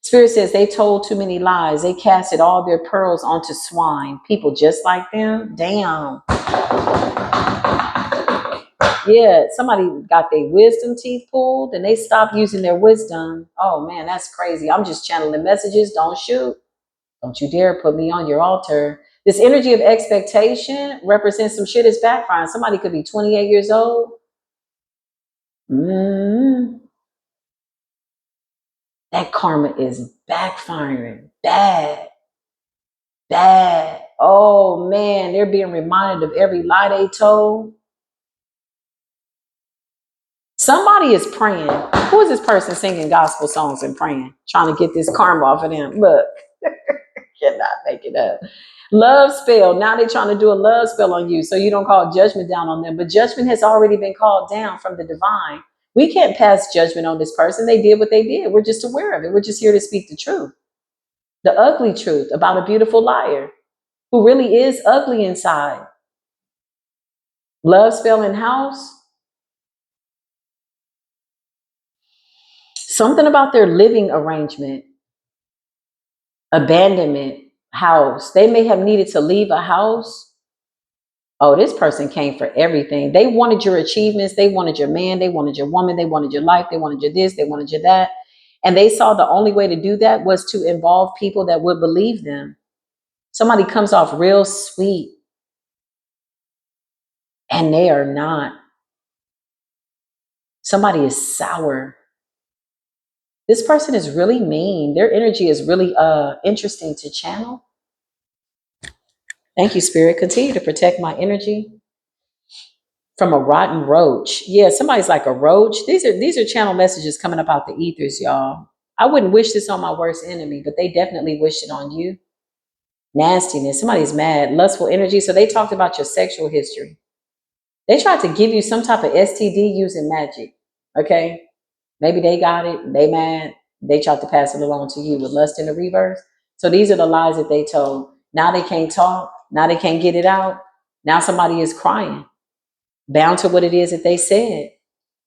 Spirit says they told too many lies. They casted all their pearls onto swine. People just like them. Damn. Yeah, somebody got their wisdom teeth pulled and they stopped using their wisdom. Oh man, that's crazy. I'm just channeling messages. Don't shoot. Don't you dare put me on your altar. This energy of expectation represents some shit is backfiring. Somebody could be 28 years old. That karma is backfiring. Bad. Bad. Oh man, they're being reminded of every lie they told. Somebody is praying. Who is this person singing gospel songs and praying, trying to get this karma off of them? Look, cannot make it up. Love spell. Now they're trying to do a love spell on you so you don't call judgment down on them. But judgment has already been called down from the divine. We can't pass judgment on this person. They did what they did. We're just aware of it. We're just here to speak the truth, the ugly truth about a beautiful liar who really is ugly inside. Love spell in house. Something about their living arrangement, abandonment, house. They may have needed to leave a house. Oh, this person came for everything. They wanted your achievements. They wanted your man. They wanted your woman. They wanted your life. They wanted your this. They wanted your that. And they saw the only way to do that was to involve people that would believe them. Somebody comes off real sweet and they are not. Somebody is sour. This person is really mean. Their energy is really interesting to channel. Thank you, Spirit. Continue to protect my energy from a rotten roach. Yeah, somebody's like a roach. These are channel messages coming up out the ethers, y'all. I wouldn't wish this on my worst enemy, but they definitely wished it on you. Nastiness. Somebody's mad. Lustful energy. So they talked about your sexual history. They tried to give you some type of STD using magic. Okay? Maybe they got it. They mad. They tried to pass it along to you with lust in the reverse. So these are the lies that they told. Now they can't talk. Now they can't get it out. Now somebody is crying, bound to what it is that they said.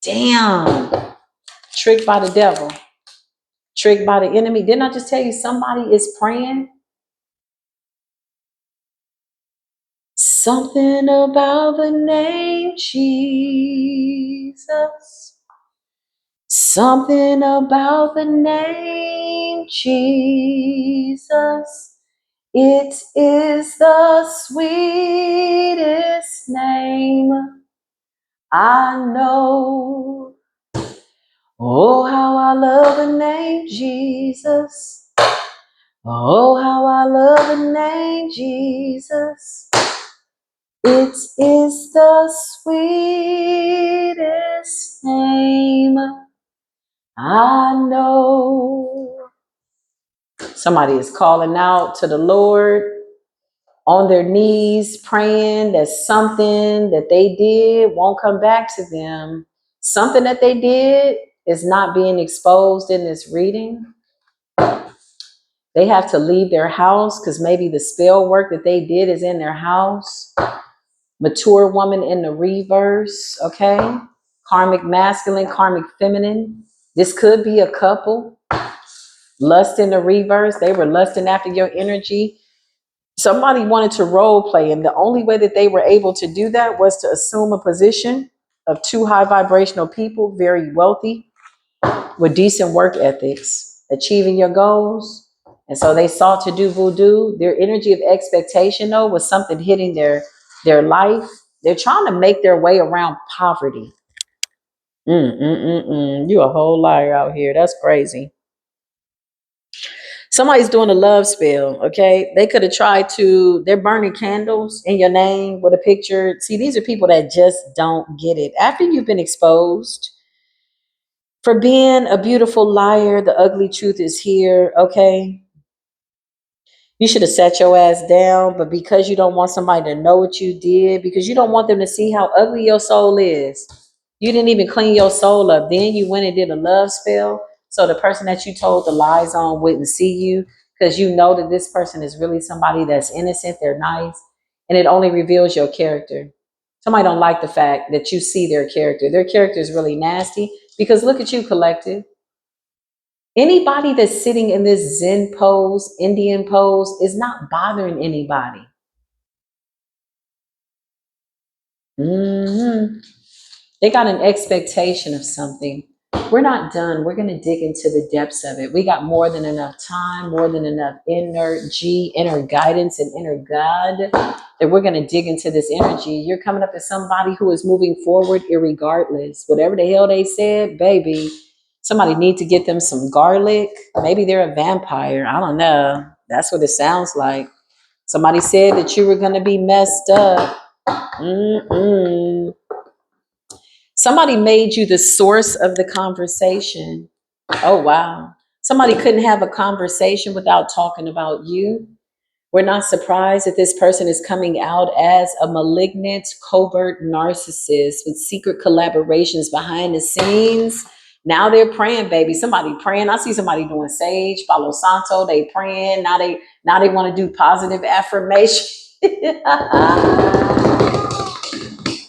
Damn. Tricked by the devil. Tricked by the enemy. Didn't I just tell you somebody is praying? Something about the name Jesus. Something about the name Jesus. It is the sweetest name I know. Oh, how I love the name Jesus. Oh, how I love the name Jesus. It is the sweetest name I know. Somebody is calling out to the Lord on their knees, praying that something that they did won't come back to them. Something that they did is not being exposed in this reading. They have to leave their house because maybe the spell work that they did is in their house. Mature woman in the reverse, okay? Karmic masculine, karmic feminine. This could be a couple. Lust in the reverse. They were lusting after your energy. Somebody wanted to role play, and the only way that they were able to do that was to assume a position of two high vibrational people, very wealthy, with decent work ethics, achieving your goals. And so they sought to do voodoo. Their energy of expectation, though, was something hitting their life. They're trying to make their way around poverty. You a whole liar out here. That's crazy. Somebody's doing a love spell, okay? They could have tried to, they're burning candles in your name with a picture. See, these are people that just don't get it. After you've been exposed for being a beautiful liar, the ugly truth is here, okay? You should have sat your ass down, but because you don't want somebody to know what you did, because you don't want them to see how ugly your soul is, you didn't even clean your soul up. Then you went and did a love spell. So the person that you told the lies on wouldn't see you because you know that this person is really somebody that's innocent, they're nice, and it only reveals your character. Somebody don't like the fact that you see their character. Their character is really nasty because look at you, collective. Anybody that's sitting in this Zen pose, Indian pose, is not bothering anybody. hmm They got an expectation of something. We're not done. We're going to dig into the depths of it. We got more than enough time, more than enough energy, inner guidance, and inner God that we're going to dig into this energy. You're coming up as somebody who is moving forward irregardless. Whatever the hell they said, baby, somebody need to get them some garlic. Maybe they're a vampire. I don't know. That's what it sounds like. Somebody said that you were going to be messed up. Mm-mm. Somebody made you the source of the conversation. Oh, wow. Somebody couldn't have a conversation without talking about you. We're not surprised that this person is coming out as a malignant, covert narcissist with secret collaborations behind the scenes. Now they're praying, baby. Somebody praying. I see somebody doing sage, Palo Santo. They praying. Now they want to do positive affirmation.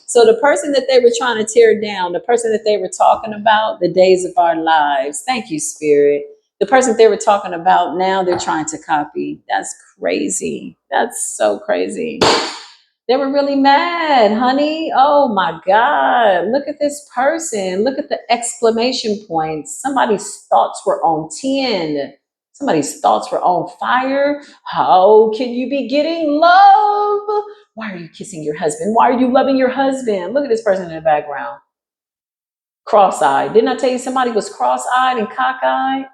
So the person that they were trying to tear down, the person that they were talking about, the days of our lives. Thank you, Spirit. The person they were talking about, now they're trying to copy. That's crazy. That's so crazy. They were really mad, honey. Oh my God. Look at this person. Look at the exclamation points. Somebody's thoughts were on 10. Somebody's thoughts were on fire. How can you be getting love? Why are you kissing your husband? Why are you loving your husband? Look at this person in the background. Cross-eyed. Didn't I tell you somebody was cross-eyed and cockeyed?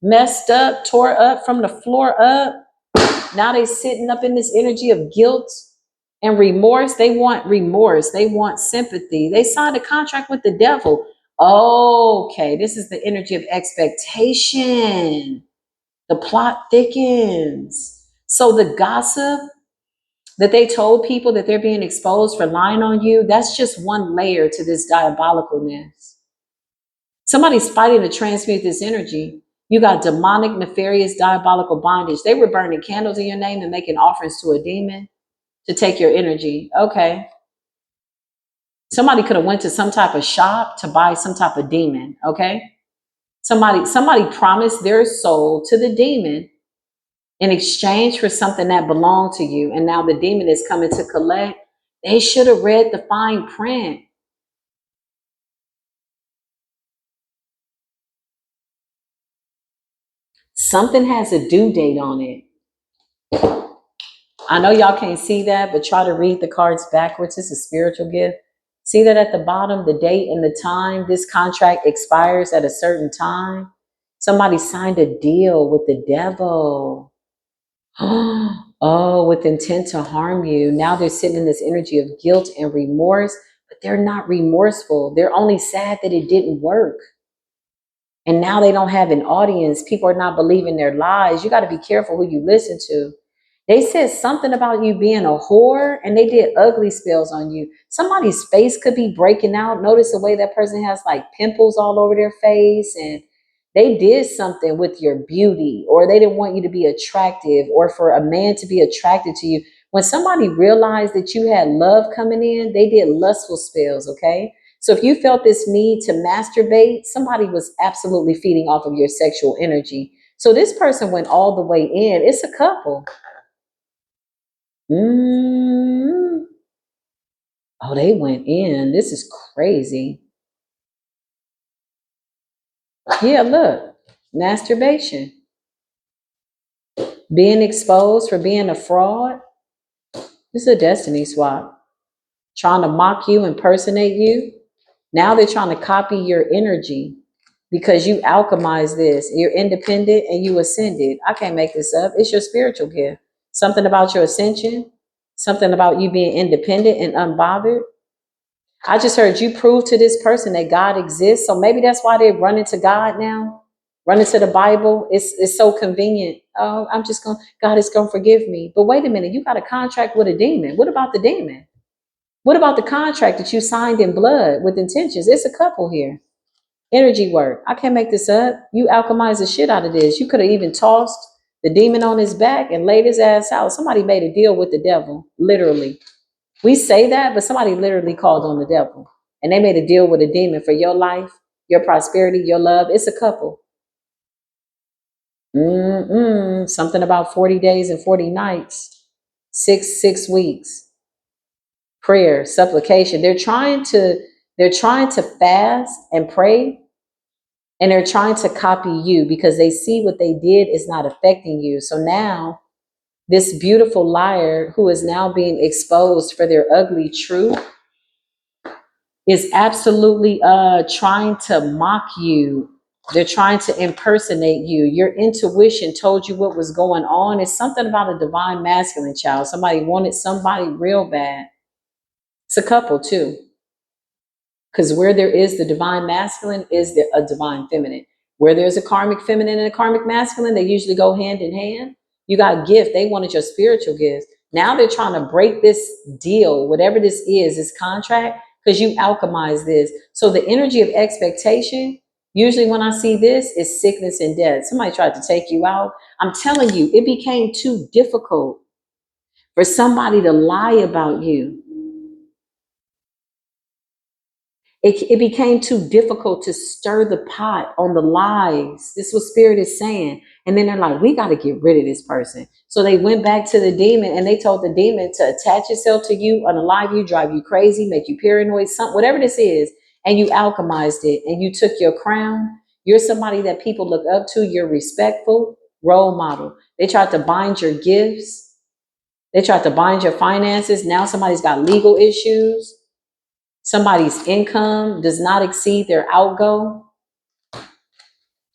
Messed up, tore up from the floor up. Now they sitting up in this energy of guilt and remorse. They want remorse. They want sympathy. They signed a contract with the devil. Okay, this is the energy of expectation. The plot thickens. So the gossip that they told people that they're being exposed for lying on you, that's just one layer to this diabolicalness. Somebody's fighting to transmute this energy. You got demonic, nefarious, diabolical bondage. They were burning candles in your name and making offerings to a demon to take your energy. Okay. Somebody could have went to some type of shop to buy some type of demon. Okay. Somebody promised their soul to the demon in exchange for something that belonged to you. And now the demon is coming to collect. They should have read the fine print. Something has a due date on it. I know y'all can't see that, but try to read the cards backwards. It's a spiritual gift. See that at the bottom, the date and the time. This contract expires at a certain time. Somebody signed a deal with the devil. Oh, with intent to harm you. Now they're sitting in this energy of guilt and remorse, but they're not remorseful. They're only sad that it didn't work. And now they don't have an audience. People are not believing their lies. You got to be careful who you listen to. They said something about you being a whore and they did ugly spells on you. Somebody's face could be breaking out. Notice the way that person has like pimples all over their face, and they did something with your beauty, or they didn't want you to be attractive, or for a man to be attracted to you. When somebody realized that you had love coming in, they did lustful spells, okay? So if you felt this need to masturbate, somebody was absolutely feeding off of your sexual energy. So this person went all the way in. It's a couple. Mm. Oh, they went in. This is crazy. Yeah, look, masturbation, being exposed for being a fraud. This is a destiny swap. Trying to mock you, impersonate you. Now they're trying to copy your energy because you alchemize this. You're independent and you ascended. I can't make this up. It's your spiritual gift. Something about your ascension, something about you being independent and unbothered. I just heard you prove to this person that God exists. So maybe that's why they're running to God now, running to the Bible. It's so convenient. Oh, God is going to forgive me. But wait a minute, you got a contract with a demon. What about the demon? What about the contract that you signed in blood with intentions? It's a couple here. Energy work. I can't make this up. You alchemize the shit out of this. You could have even tossed the demon on his back and laid his ass out. Somebody made a deal with the devil, literally. We say that, but somebody literally called on the devil. And they made a deal with a demon for your life, your prosperity, your love. It's a couple. Something about 40 days and 40 nights, six weeks. Prayer, supplication. They're trying to fast and pray, and they're trying to copy you because they see what they did is not affecting you. So now this beautiful liar who is now being exposed for their ugly truth is absolutely trying to mock you. They're trying to impersonate you. Your intuition told you what was going on. It's something about a divine masculine, child. Somebody wanted somebody real bad. It's a couple too. Because where there is the divine masculine is there a divine feminine. Where there's a karmic feminine and a karmic masculine, they usually go hand in hand. You got a gift. They wanted your spiritual gifts. Now they're trying to break this deal, whatever this contract, because you alchemize this. So the energy of expectation, usually when I see this, is sickness and death. Somebody tried to take you out. I'm telling you, it became too difficult for somebody to lie about you. It became too difficult to stir the pot on the lies. This is what spirit is saying. And then they're like, we got to get rid of this person. So they went back to the demon and they told the demon to attach itself to you, unalive you, drive you crazy, make you paranoid, something, whatever this is. And you alchemized it and you took your crown. You're somebody that people look up to. You're respectful, role model. They tried to bind your gifts. They tried to bind your finances. Now somebody's got legal issues. Somebody's income does not exceed their outgo.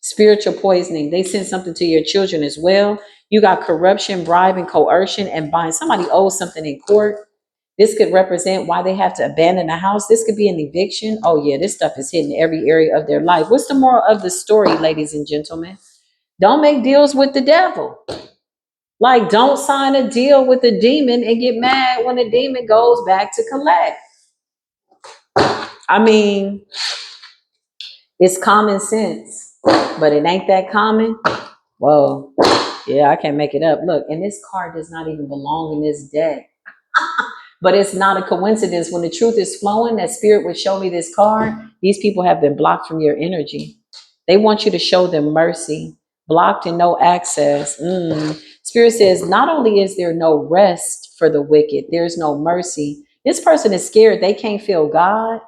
Spiritual poisoning. They send something to your children as well. You got corruption, bribe, and coercion and bind. Somebody owes something in court. This could represent why they have to abandon a house. This could be an eviction. Oh yeah, this stuff is hitting every area of their life. What's the moral of the story, ladies and gentlemen? Don't make deals with the devil. Like, don't sign a deal with the demon and get mad when the demon goes back to collect. I mean, it's common sense, but it ain't that common. Whoa. Yeah, I can't make it up. Look, and this card does not even belong in this deck. But it's not a coincidence. When the truth is flowing, that spirit would show me this card. These people have been blocked from your energy. They want you to show them mercy. Blocked and no access. Spirit says, not only is there no rest for the wicked, there's no mercy. This person is scared. They can't feel God.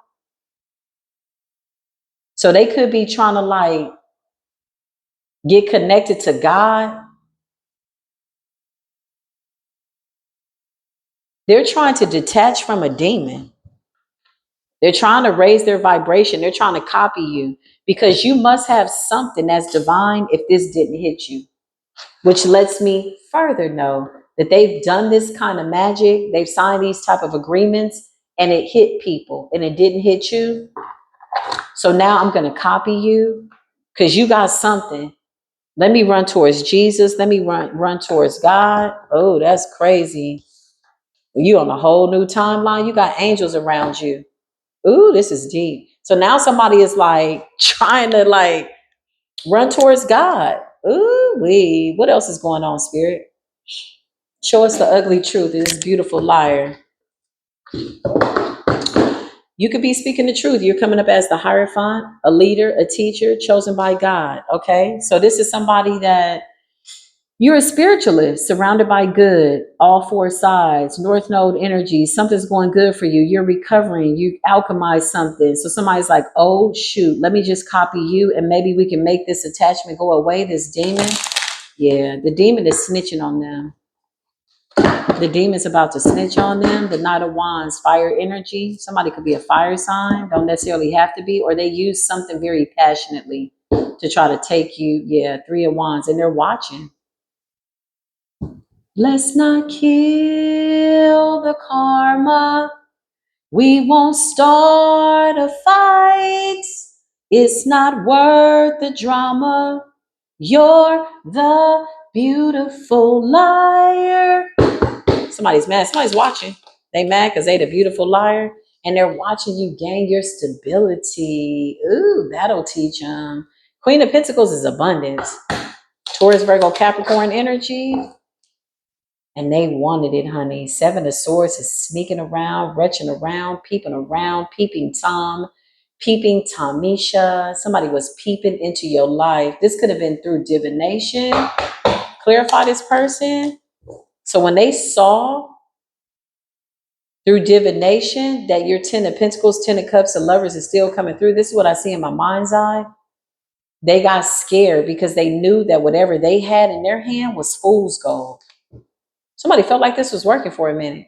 So they could be trying to like get connected to God. They're trying to detach from a demon. They're trying to raise their vibration. They're trying to copy you because you must have something that's divine if this didn't hit you, which lets me further know that they've done this kind of magic. They've signed these type of agreements and it hit people and it didn't hit you. So now I'm going to copy you because you got something. Let me run towards Jesus. Let me run towards God. Oh, that's crazy. You on a whole new timeline. You got angels around you. Ooh, this is deep. So now somebody is like trying to like run towards God. Ooh, what else is going on, spirit? Show us the ugly truth of this beautiful liar. You could be speaking the truth. You're coming up as the Hierophant, a leader, a teacher chosen by God. Okay. So this is somebody that you're a spiritualist surrounded by good, all four sides, North Node energy. Something's going good for you. You're recovering. You alchemize something. So somebody's like, oh, shoot, let me just copy you and maybe we can make this attachment go away. This demon. Yeah, the demon is snitching on them. The demon's about to snitch on them. The Knight of Wands, fire energy. Somebody could be a fire sign, don't necessarily have to be, or they use something very passionately to try to take you. Yeah, Three of Wands, and they're watching. Let's not kill the karma. We won't start a fight. It's not worth the drama. You're the beautiful liar. Somebody's mad. Somebody's watching. They mad because they the beautiful liar. And they're watching you gain your stability. Ooh, that'll teach them. Queen of Pentacles is abundance. Taurus, Virgo, Capricorn energy. And they wanted it, honey. Seven of Swords is sneaking around, retching around, peeping Tom, peeping Tomisha. Somebody was peeping into your life. This could have been through divination. Clarify this person. So when they saw through divination that your Ten of Pentacles, Ten of Cups, and Lovers is still coming through, this is what I see in my mind's eye. They got scared because they knew that whatever they had in their hand was fool's gold. Somebody felt like this was working for a minute.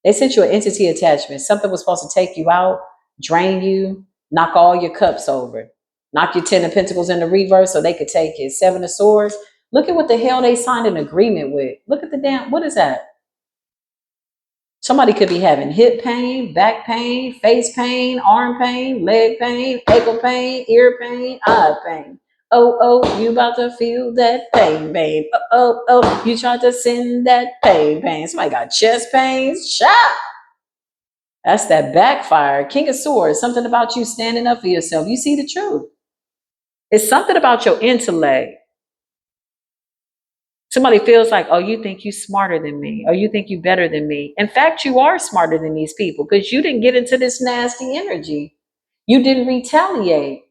They sent you an entity attachment. Something was supposed to take you out, drain you, knock all your cups over, knock your Ten of Pentacles in the reverse so they could take it. Seven of Swords. Look at what the hell they signed an agreement with. Look at the damn, what is that? Somebody could be having hip pain, back pain, face pain, arm pain, leg pain, ankle pain, ear pain, eye pain. Oh, you about to feel that pain. Oh, you tried to send that pain. Somebody got chest pains. Shout. That's that backfire. King of Swords, something about you standing up for yourself. You see the truth. It's something about your intellect. Somebody feels like, oh, you think you smarter than me, or you think you better than me. In fact, you are smarter than these people because you didn't get into this nasty energy. You didn't retaliate.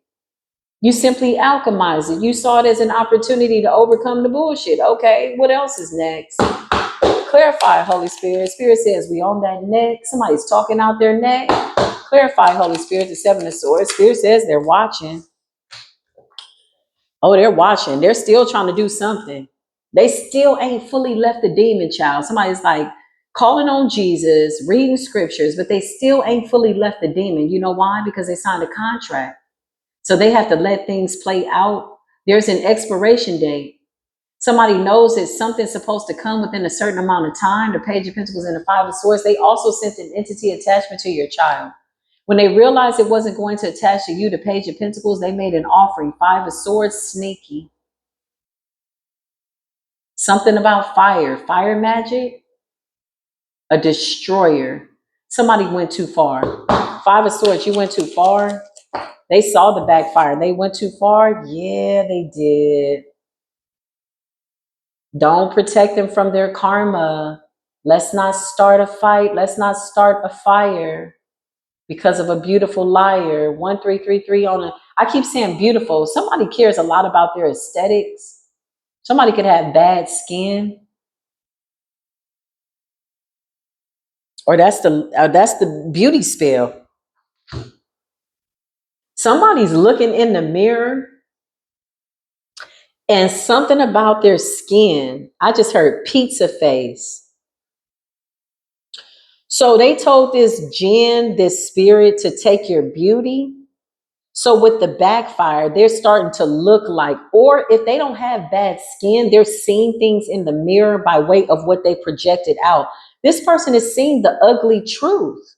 You simply alchemized it. You saw it as an opportunity to overcome the bullshit. Okay, what else is next? Clarify, Holy Spirit. Spirit says we on that neck. Somebody's talking out their neck. Clarify, Holy Spirit. The Seven of Swords. Spirit says they're watching. Oh, they're watching. They're still trying to do something. They still ain't fully left the demon child. Somebody's like calling on Jesus, reading scriptures, but they still ain't fully left the demon. You know why? Because they signed a contract. So they have to let things play out. There's an expiration date. Somebody knows that something's supposed to come within a certain amount of time. The Page of Pentacles and the Five of Swords. They also sent an entity attachment to your child. When they realized it wasn't going to attach to you, the Page of Pentacles, they made an offering. Five of Swords, sneaky. Something about fire magic, a destroyer. Somebody went too far. Five of Swords, you went too far. They saw the backfire. They went too far. Yeah, they did. Don't protect them from their karma. Let's not start a fight. Let's not start a fire because of a beautiful liar. 1333 on a, I keep saying beautiful. Somebody cares a lot about their aesthetics. Somebody could have bad skin. Or that's the beauty spell. Somebody's looking in the mirror and something about their skin. I just heard pizza face. So they told this jinn, this spirit, to take your beauty. So with the backfire, they're starting to look like, or if they don't have bad skin, they're seeing things in the mirror by way of what they projected out. This person is seeing the ugly truth.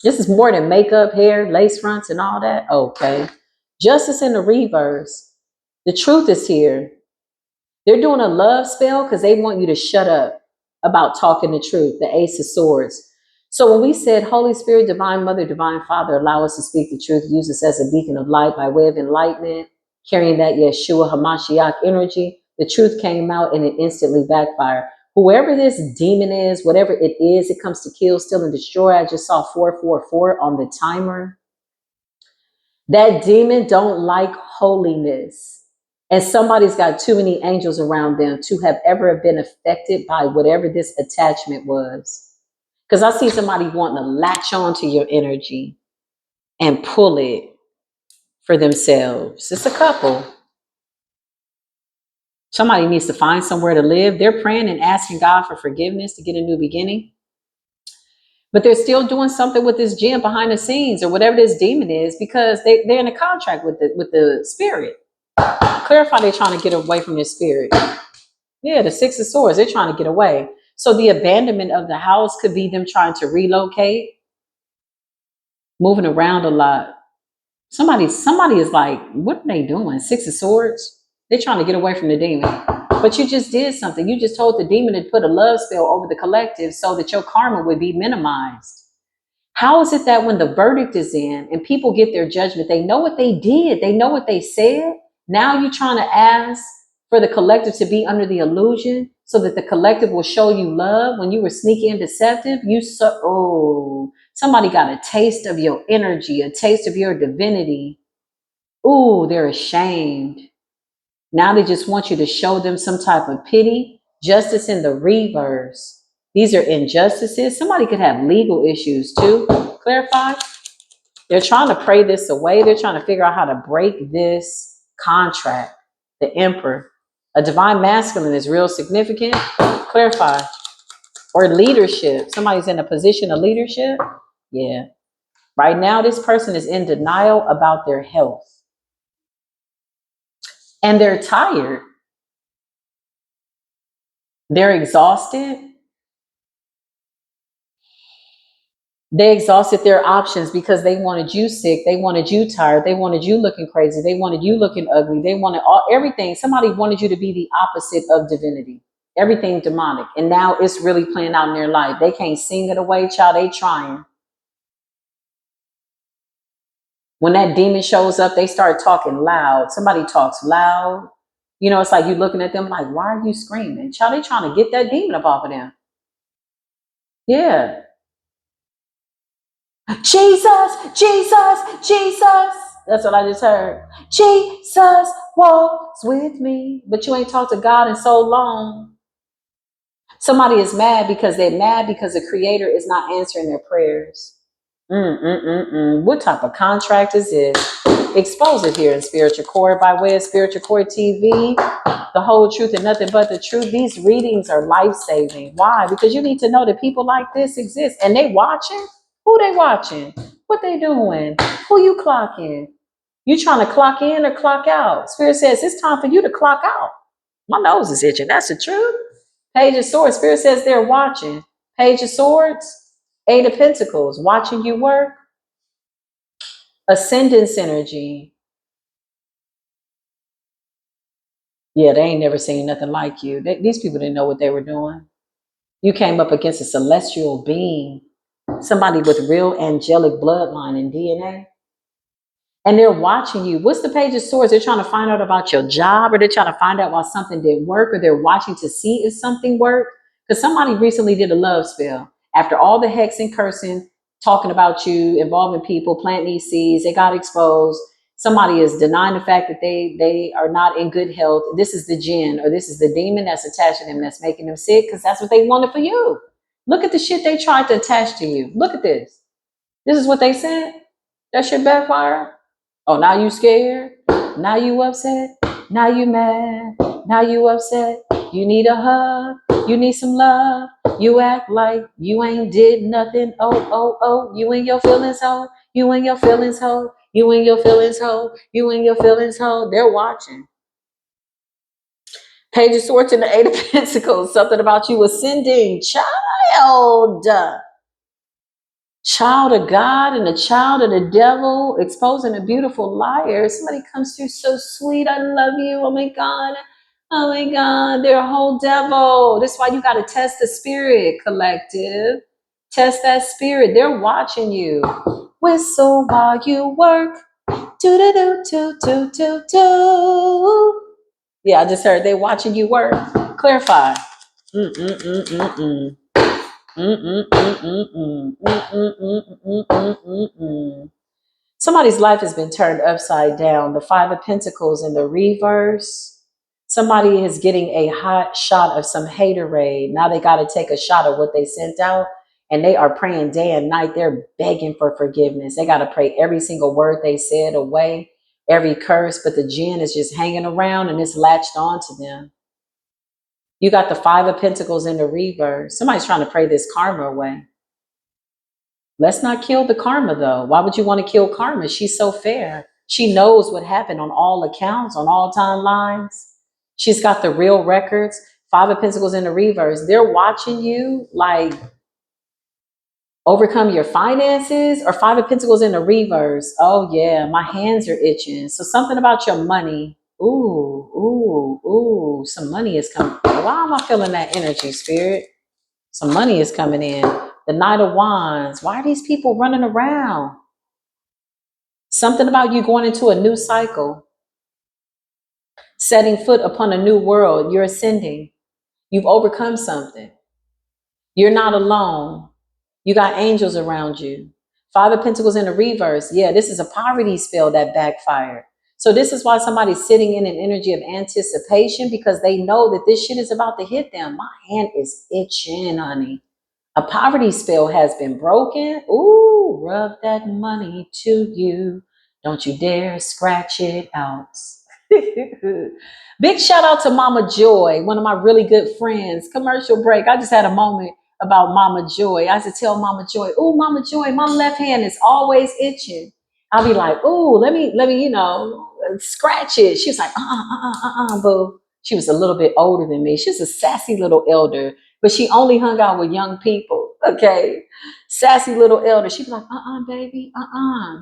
This is more than makeup, hair, lace fronts, and all that. Okay. Justice in the reverse. The truth is here. They're doing a love spell because they want you to shut up about talking the truth, the Ace of Swords. So when we said, Holy Spirit, Divine Mother, Divine Father, allow us to speak the truth, use us as a beacon of light by way of enlightenment, carrying that Yeshua HaMashiach energy, the truth came out and it instantly backfired. Whoever this demon is, whatever it is, it comes to kill, steal, and destroy. I just saw 444 on the timer. That demon don't like holiness. And somebody's got too many angels around them to have ever been affected by whatever this attachment was. Because I see somebody wanting to latch on to your energy and pull it for themselves. It's a couple. Somebody needs to find somewhere to live. They're praying and asking God for forgiveness to get a new beginning. But they're still doing something with this gem behind the scenes or whatever this demon is because they're in a contract with the spirit. Clarify they're trying to get away from your spirit. Yeah, the Six of Swords, they're trying to get away. So the abandonment of the house could be them trying to relocate, moving around a lot. Somebody is like, what are they doing? Six of Swords? They're trying to get away from the demon. But you just did something. You just told the demon to put a love spell over the collective so that your karma would be minimized. How is it that when the verdict is in and people get their judgment, they know what they did, they know what they said. Now you're trying to ask for the collective to be under the illusion so that the collective will show you love when you were sneaky and deceptive. Somebody got a taste of your energy, a taste of your divinity. Ooh, they're ashamed. Now they just want you to show them some type of pity, justice in the reverse. These are injustices. Somebody could have legal issues too. Clarify. They're trying to pray this away. They're trying to figure out how to break this contract. The Emperor. A divine masculine is real significant. Clarify. Or leadership. Somebody's in a position of leadership. Yeah. Right now, this person is in denial about their health. And they're tired. They're exhausted. They exhausted their options because they wanted you sick. They wanted you tired. They wanted you looking crazy. They wanted you looking ugly. They wanted everything. Somebody wanted you to be the opposite of divinity. Everything demonic. And now it's really playing out in their life. They can't sing it away, child. They trying. When that demon shows up, they start talking loud. Somebody talks loud. You know, it's like you looking at them like, why are you screaming? Child, they trying to get that demon up off of them. Yeah. Jesus, Jesus, Jesus. That's what I just heard. Jesus walks with me. But you ain't talked to God in so long. Somebody is mad because they're mad because the Creator is not answering their prayers. What type of contract is this? Expose it here in Spiritual Core by way of Spiritual Core TV. The whole truth and nothing but the truth. These readings are life-saving. Why? Because you need to know that people like this exist. And they watching? Who they watching? What they doing? Who you clocking? You trying to clock in or clock out? Spirit says it's time for you to clock out. My nose is itching. That's the truth. Page of Swords. Spirit says they're watching. Page of Swords. Eight of Pentacles. Watching you work. Ascendance energy. Yeah, they ain't never seen nothing like you. These people didn't know what they were doing. You came up against a celestial being, somebody with real angelic bloodline and DNA. And they're watching you. What's the Page of Swords? They're trying to find out about your job, or they're trying to find out why something didn't work, or they're watching to see if something worked. Because somebody recently did a love spell. After all the hexing, cursing, talking about you, involving people, planting these seeds, they got exposed. Somebody is denying the fact that they are not in good health. This is the jinn, or this is the demon that's attached to them that's making them sick, because that's what they wanted for you. Look at the shit they tried to attach to you. Look at this. This is what they said. That shit backfire. Oh, now you scared? Now you upset? Now you mad? Now you upset? You need a hug? You need some love? You act like you ain't did nothing. Oh, you in your feelings, ho? You in your feelings, ho? You in your feelings, ho? You in your feelings, ho? They're watching. Page of Swords and the Eight of Pentacles. Something about you ascending. Child of God and a child of the devil, exposing a beautiful liar. Somebody comes through so sweet. I love you. Oh my God. Oh my God. They're a whole devil. That's why you got to test the spirit, collective. Test that spirit. They're watching you. Whistle while you work. Do do do do do do do. Yeah, I just heard they watching you work. Clarify. Mm, mm, mm, mm, mm. Mm, mm, mm, mm, mm. Mm, mm, mm, mm, mm, mm, mm. Somebody's life has been turned upside down. The Five of Pentacles in the reverse. Somebody is getting a hot shot of some haterade. Now they got to take a shot of what they sent out, and they are praying day and night. They're begging for forgiveness. They got to pray every single word they said away, every curse, but the jinn is just hanging around and it's latched on to them. You got the Five of Pentacles in the reverse. Somebody's trying to pray this karma away. Let's not kill the karma, though. Why would you want to kill karma? She's so fair. She knows what happened on all accounts, on all timelines. She's got the real records. Five of Pentacles in the reverse. They're watching you like overcome your finances, or Five of Pentacles in the reverse. Oh, yeah, my hands are itching. So something about your money. Ooh, ooh, ooh. Some money is coming. Why am I feeling that energy, Spirit? Some money is coming in. The Knight of Wands. Why are these people running around? Something about you going into a new cycle, setting foot upon a new world. You're ascending. You've overcome something. You're not alone. You got angels around you. Five of Pentacles in the reverse. Yeah, this is a poverty spell that backfired. So this is why somebody's sitting in an energy of anticipation, because they know that this shit is about to hit them. My hand is itching, honey. A poverty spell has been broken. Ooh, rub that money to you. Don't you dare scratch it out. Big shout out to Mama Joy, one of my really good friends. Commercial break. I just had a moment about Mama Joy. I used to tell Mama Joy, "Ooh, Mama Joy, my left hand is always itching." I'll be like, "Ooh, let me, scratch it." She was like, boo." She was a little bit older than me. She's a sassy little elder, but she only hung out with young people. Okay, sassy little elder. She'd be like, baby,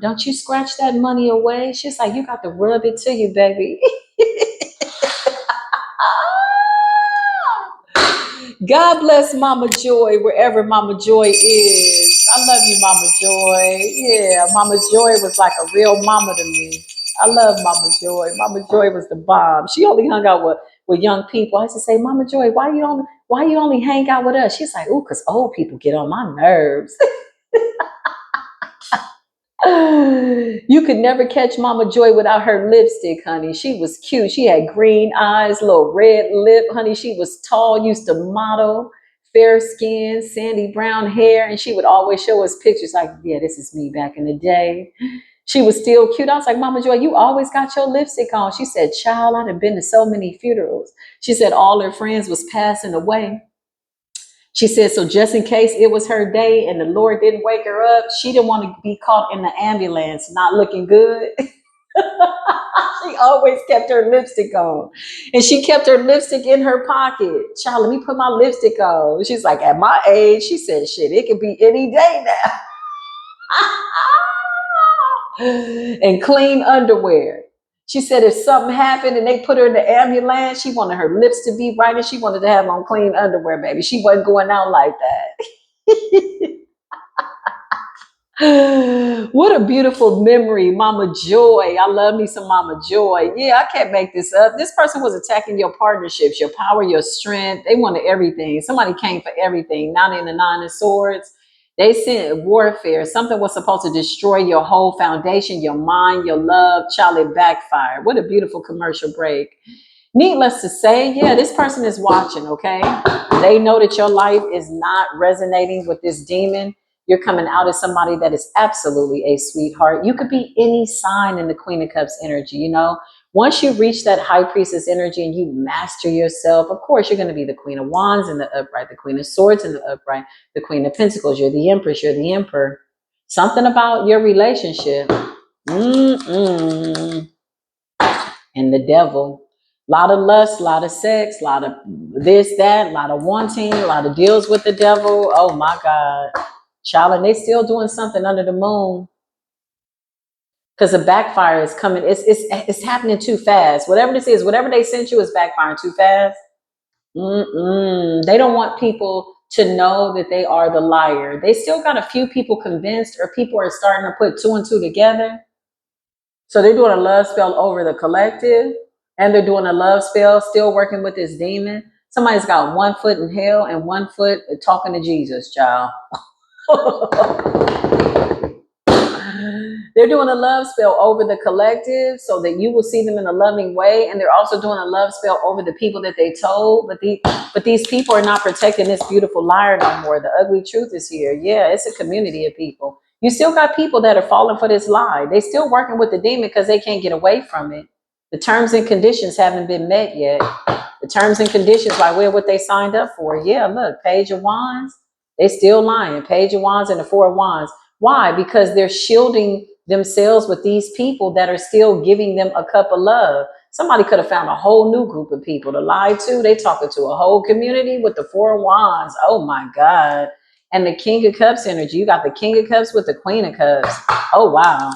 don't you scratch that money away. She's like, you got to rub it to you, baby. God bless Mama Joy, wherever Mama Joy is. I love you, Mama Joy. Yeah, Mama Joy was like a real mama to me. I love Mama Joy. Mama Joy was the bomb. She only hung out with young people. I used to say, Mama Joy, why you only hang out with us? She's like, ooh, because old people get on my nerves. You could never catch Mama Joy without her lipstick, honey. She was cute. She had green eyes, little red lip, honey. She was tall, used to model, fair skin, sandy brown hair, and she would always show us pictures like, yeah, this is me back in the day. She was still cute. I was like, Mama Joy, you always got your lipstick on. She said, child, I've been to so many funerals. She said all her friends was passing away. She said, so just in case it was her day and the Lord didn't wake her up, she didn't want to be caught in the ambulance not looking good. She always kept her lipstick on. And she kept her lipstick in her pocket. Child, let me put my lipstick on. She's like, at my age, she said, shit, it could be any day now. And clean underwear. She said if something happened and they put her in the ambulance, she wanted her lips to be right and she wanted to have on clean underwear, baby. She wasn't going out like that. What a beautiful memory, Mama Joy. I love me some Mama Joy. Yeah, I can't make this up. This person was attacking your partnerships, your power, your strength. They wanted everything. Somebody came for everything. Not in the Nine of Swords. They sent warfare. Something was supposed to destroy your whole foundation, your mind, your love. Child, it backfired. What a beautiful commercial break. Needless to say, yeah, this person is watching, okay? They know that your life is not resonating with this demon. You're coming out as somebody that is absolutely a sweetheart. You could be any sign in the Queen of Cups energy, you know? Once you reach that High Priestess energy and you master yourself, of course, you're going to be the Queen of Wands in the upright, the Queen of Swords in the upright, the Queen of Pentacles. You're the Empress, you're the Emperor. Something about your relationship. And the devil. A lot of lust, a lot of sex, a lot of this, that, a lot of wanting, a lot of deals with the devil. Oh my God. Child, and they still doing something under the moon. Because the backfire is coming. It's happening too fast. Whatever this is, whatever they sent you is backfiring too fast. They don't want people to know that they are the liar. They still got a few people convinced, or people are starting to put two and two together. So they're doing a love spell over the collective, and they're doing a love spell, still working with this demon. Somebody's got 1 foot in hell and 1 foot talking to Jesus, child. They're doing a love spell over the collective so that you will see them in a loving way. And they're also doing a love spell over the people that they told. But these people are not protecting this beautiful liar no more. The ugly truth is here. Yeah, it's a community of people. You still got people that are falling for this lie. They still working with the demon because they can't get away from it. The terms and conditions haven't been met yet. The terms and conditions by way of what they signed up for. Yeah, look, Page of Wands, they still lying. Page of Wands and the Four of Wands. Why? Because they're shielding themselves with these people that are still giving them a cup of love. Somebody could have found a whole new group of people to lie to. They talking to a whole community with the Four of Wands. Oh my God. And the King of Cups energy. You got the King of Cups with the Queen of Cups. Oh wow.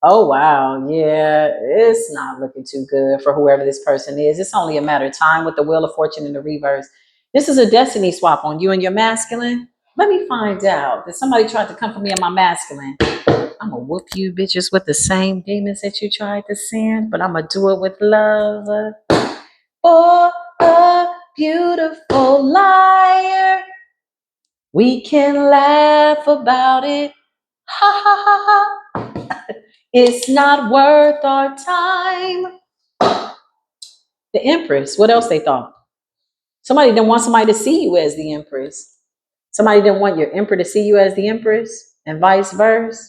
Oh wow. Yeah, it's not looking too good for whoever this person is. It's only a matter of time with the Wheel of Fortune in the reverse. This is a destiny swap on you and your masculine. Let me find out. That somebody tried to come for me and my masculine. I'm gonna whoop you bitches with the same demons that you tried to send, but I'm gonna do it with love. For a beautiful liar, we can laugh about it. Ha ha ha ha. It's not worth our time. The Empress. What else they thought? Somebody didn't want somebody to see you as the Empress. Somebody didn't want your Emperor to see you as the Empress, and vice versa.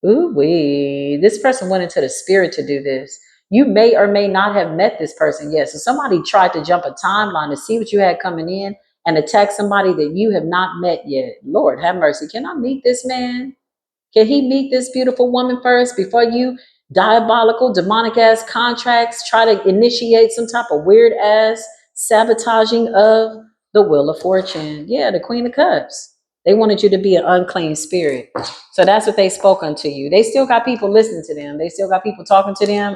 Ooh wee. This person went into the spirit to do this. You may or may not have met this person yet. So somebody tried to jump a timeline to see what you had coming in and attack somebody that you have not met yet. Lord have mercy. Can I meet this man? Can he meet this beautiful woman first before you diabolical, demonic ass contracts try to initiate some type of weird ass sabotaging of the Wheel of Fortune? Yeah, the Queen of Cups. They wanted you to be an unclean spirit. So that's what they spoke unto you. They still got people listening to them. They still got people talking to them.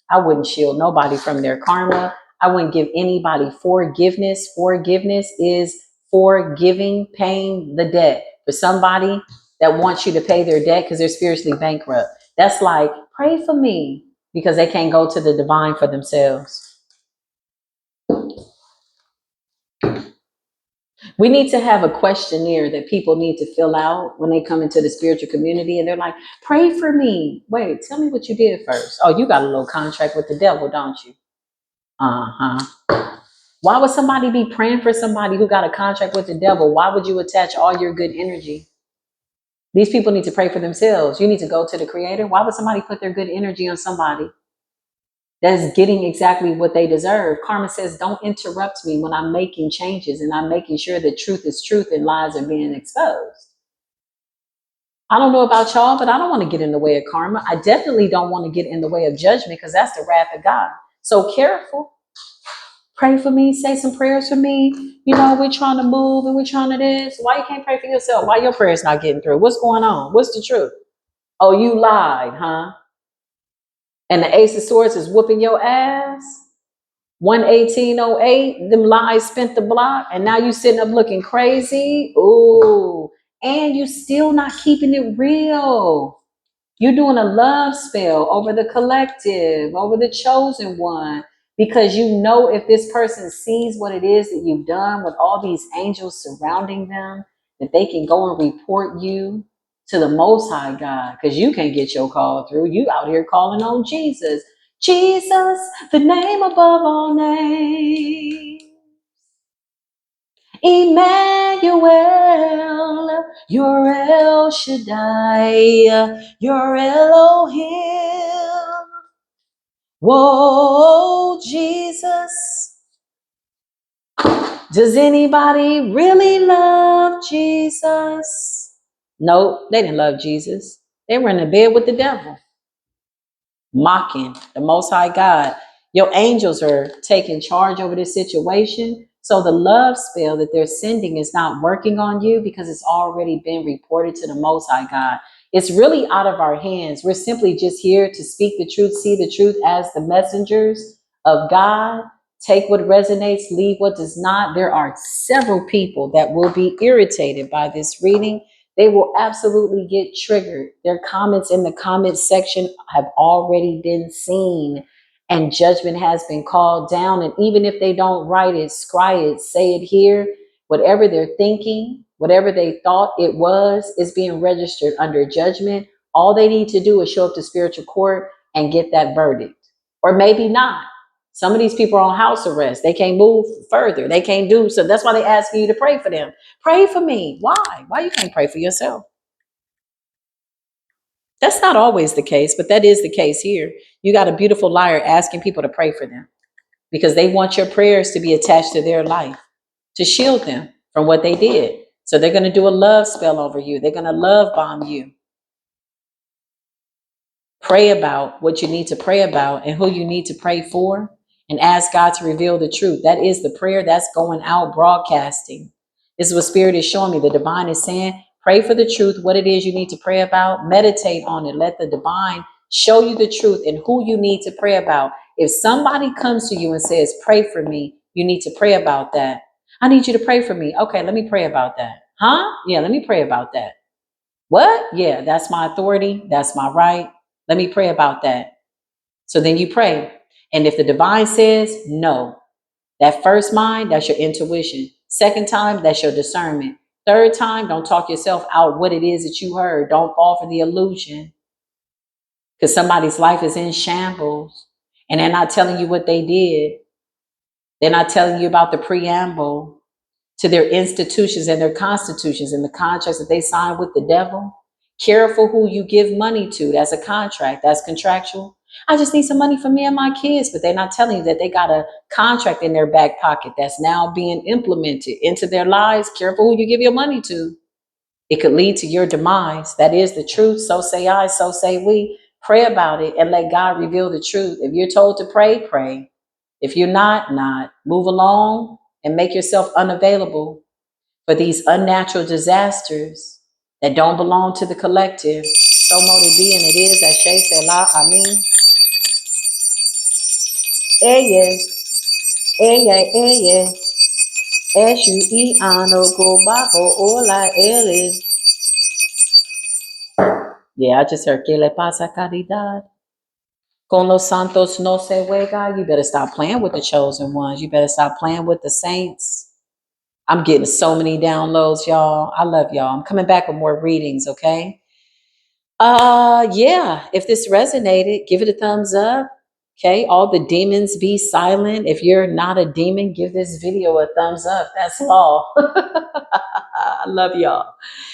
I wouldn't shield nobody from their karma. I wouldn't give anybody forgiveness. Forgiveness is forgiving, paying the debt. For somebody that wants you to pay their debt because they're spiritually bankrupt. That's like, pray for me because they can't go to the divine for themselves. We need to have a questionnaire that people need to fill out when they come into the spiritual community and they're like, pray for me. Wait, tell me what you did first. Oh, you got a little contract with the devil, don't you? Uh-huh. Why would somebody be praying for somebody who got a contract with the devil? Why would you attach all your good energy? These people need to pray for themselves. You need to go to the creator. Why would somebody put their good energy on somebody that's getting exactly what they deserve? Karma says, don't interrupt me when I'm making changes and I'm making sure that truth is truth and lies are being exposed. I don't know about y'all, but I don't want to get in the way of karma. I definitely don't want to get in the way of judgment because that's the wrath of God. So careful. Pray for me, say some prayers for me. You know, we're trying to move and we're trying to this. Why you can't pray for yourself? Why your prayers not getting through? What's going on? What's the truth? Oh, you lied, huh? And the Ace of Swords is whooping your ass. 11808, them lies spent the block, and now you sitting up looking crazy. Ooh, and you still not keeping it real. You're doing a love spell over the collective, over the chosen one, because you know if this person sees what it is that you've done with all these angels surrounding them, that they can go and report you to the Most High God, because you can't get your call through. You out here calling on Jesus. Jesus, the name above all names. Emmanuel, you're El Shaddai, you're Elohim. Whoa, Jesus. Does anybody really love Jesus? Nope, they didn't love Jesus. They were in the bed with the devil, mocking the Most High God. Your angels are taking charge over this situation. So the love spell that they're sending is not working on you because it's already been reported to the Most High God. It's really out of our hands. We're simply just here to speak the truth, see the truth as the messengers of God. Take what resonates, leave what does not. There are several people that will be irritated by this reading. They will absolutely get triggered. Their comments in the comment section have already been seen. and judgment has been called down. And even if they don't write it, scry it, say it here, whatever they're thinking, whatever they thought it was, is being registered under judgment. All they need to do is show up to spiritual court and get that verdict. Or maybe not. Some of these people are on house arrest. They can't move further. They can't do so. That's why they ask you to pray for them. Pray for me. Why? Why you can't pray for yourself? That's not always the case, but that is the case here. You got a beautiful liar asking people to pray for them because they want your prayers to be attached to their life to shield them from what they did. So they're going to do a love spell over you. They're going to love bomb you. Pray about what you need to pray about and who you need to pray for, and ask God to reveal the truth. That is the prayer that's going out broadcasting. This is what Spirit is showing me. The divine is saying, pray for the truth, what it is you need to pray about, meditate on it. Let the divine show you the truth and who you need to pray about. If somebody comes to you and says, pray for me, you need to pray about that. I need you to pray for me. Okay, let me pray about that. Huh? Yeah, let me pray about that. What? Yeah, that's my authority. That's my right. Let me pray about that. So then you pray. And if the divine says no, that first mind, that's your intuition. Second time, that's your discernment. Third time, don't talk yourself out what it is that you heard. Don't fall for the illusion because somebody's life is in shambles and they're not telling you what they did. They're not telling you about the preamble to their institutions and their constitutions and the contracts that they sign with the devil. Careful who you give money to. That's a contract. That's contractual. I just need some money for me and my kids, but they're not telling you that they got a contract in their back pocket that's now being implemented into their lives. Careful who you give your money to. It could lead to your demise. That is the truth. So say I, so say we. Pray about it and let God reveal the truth. If you're told to pray, pray. If you're not, not. Move along and make yourself unavailable for these unnatural disasters that don't belong to the collective. So mote it be, and it is. Ashe, Selah, Amen. Eye, eye, eshu I ano go bajo ola ele. Yeah, I just heard que le pasa caridad. Con los santos no se juega. You better stop playing with the chosen ones. You better stop playing with the saints. I'm getting so many downloads, y'all. I love y'all. I'm coming back with more readings, okay? Yeah, if this resonated, give it a thumbs up. Okay, all the demons be silent. If you're not a demon, give this video a thumbs up. That's all. I love y'all.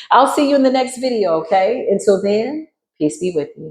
I'll see you in the next video, okay? Until then, peace be with you.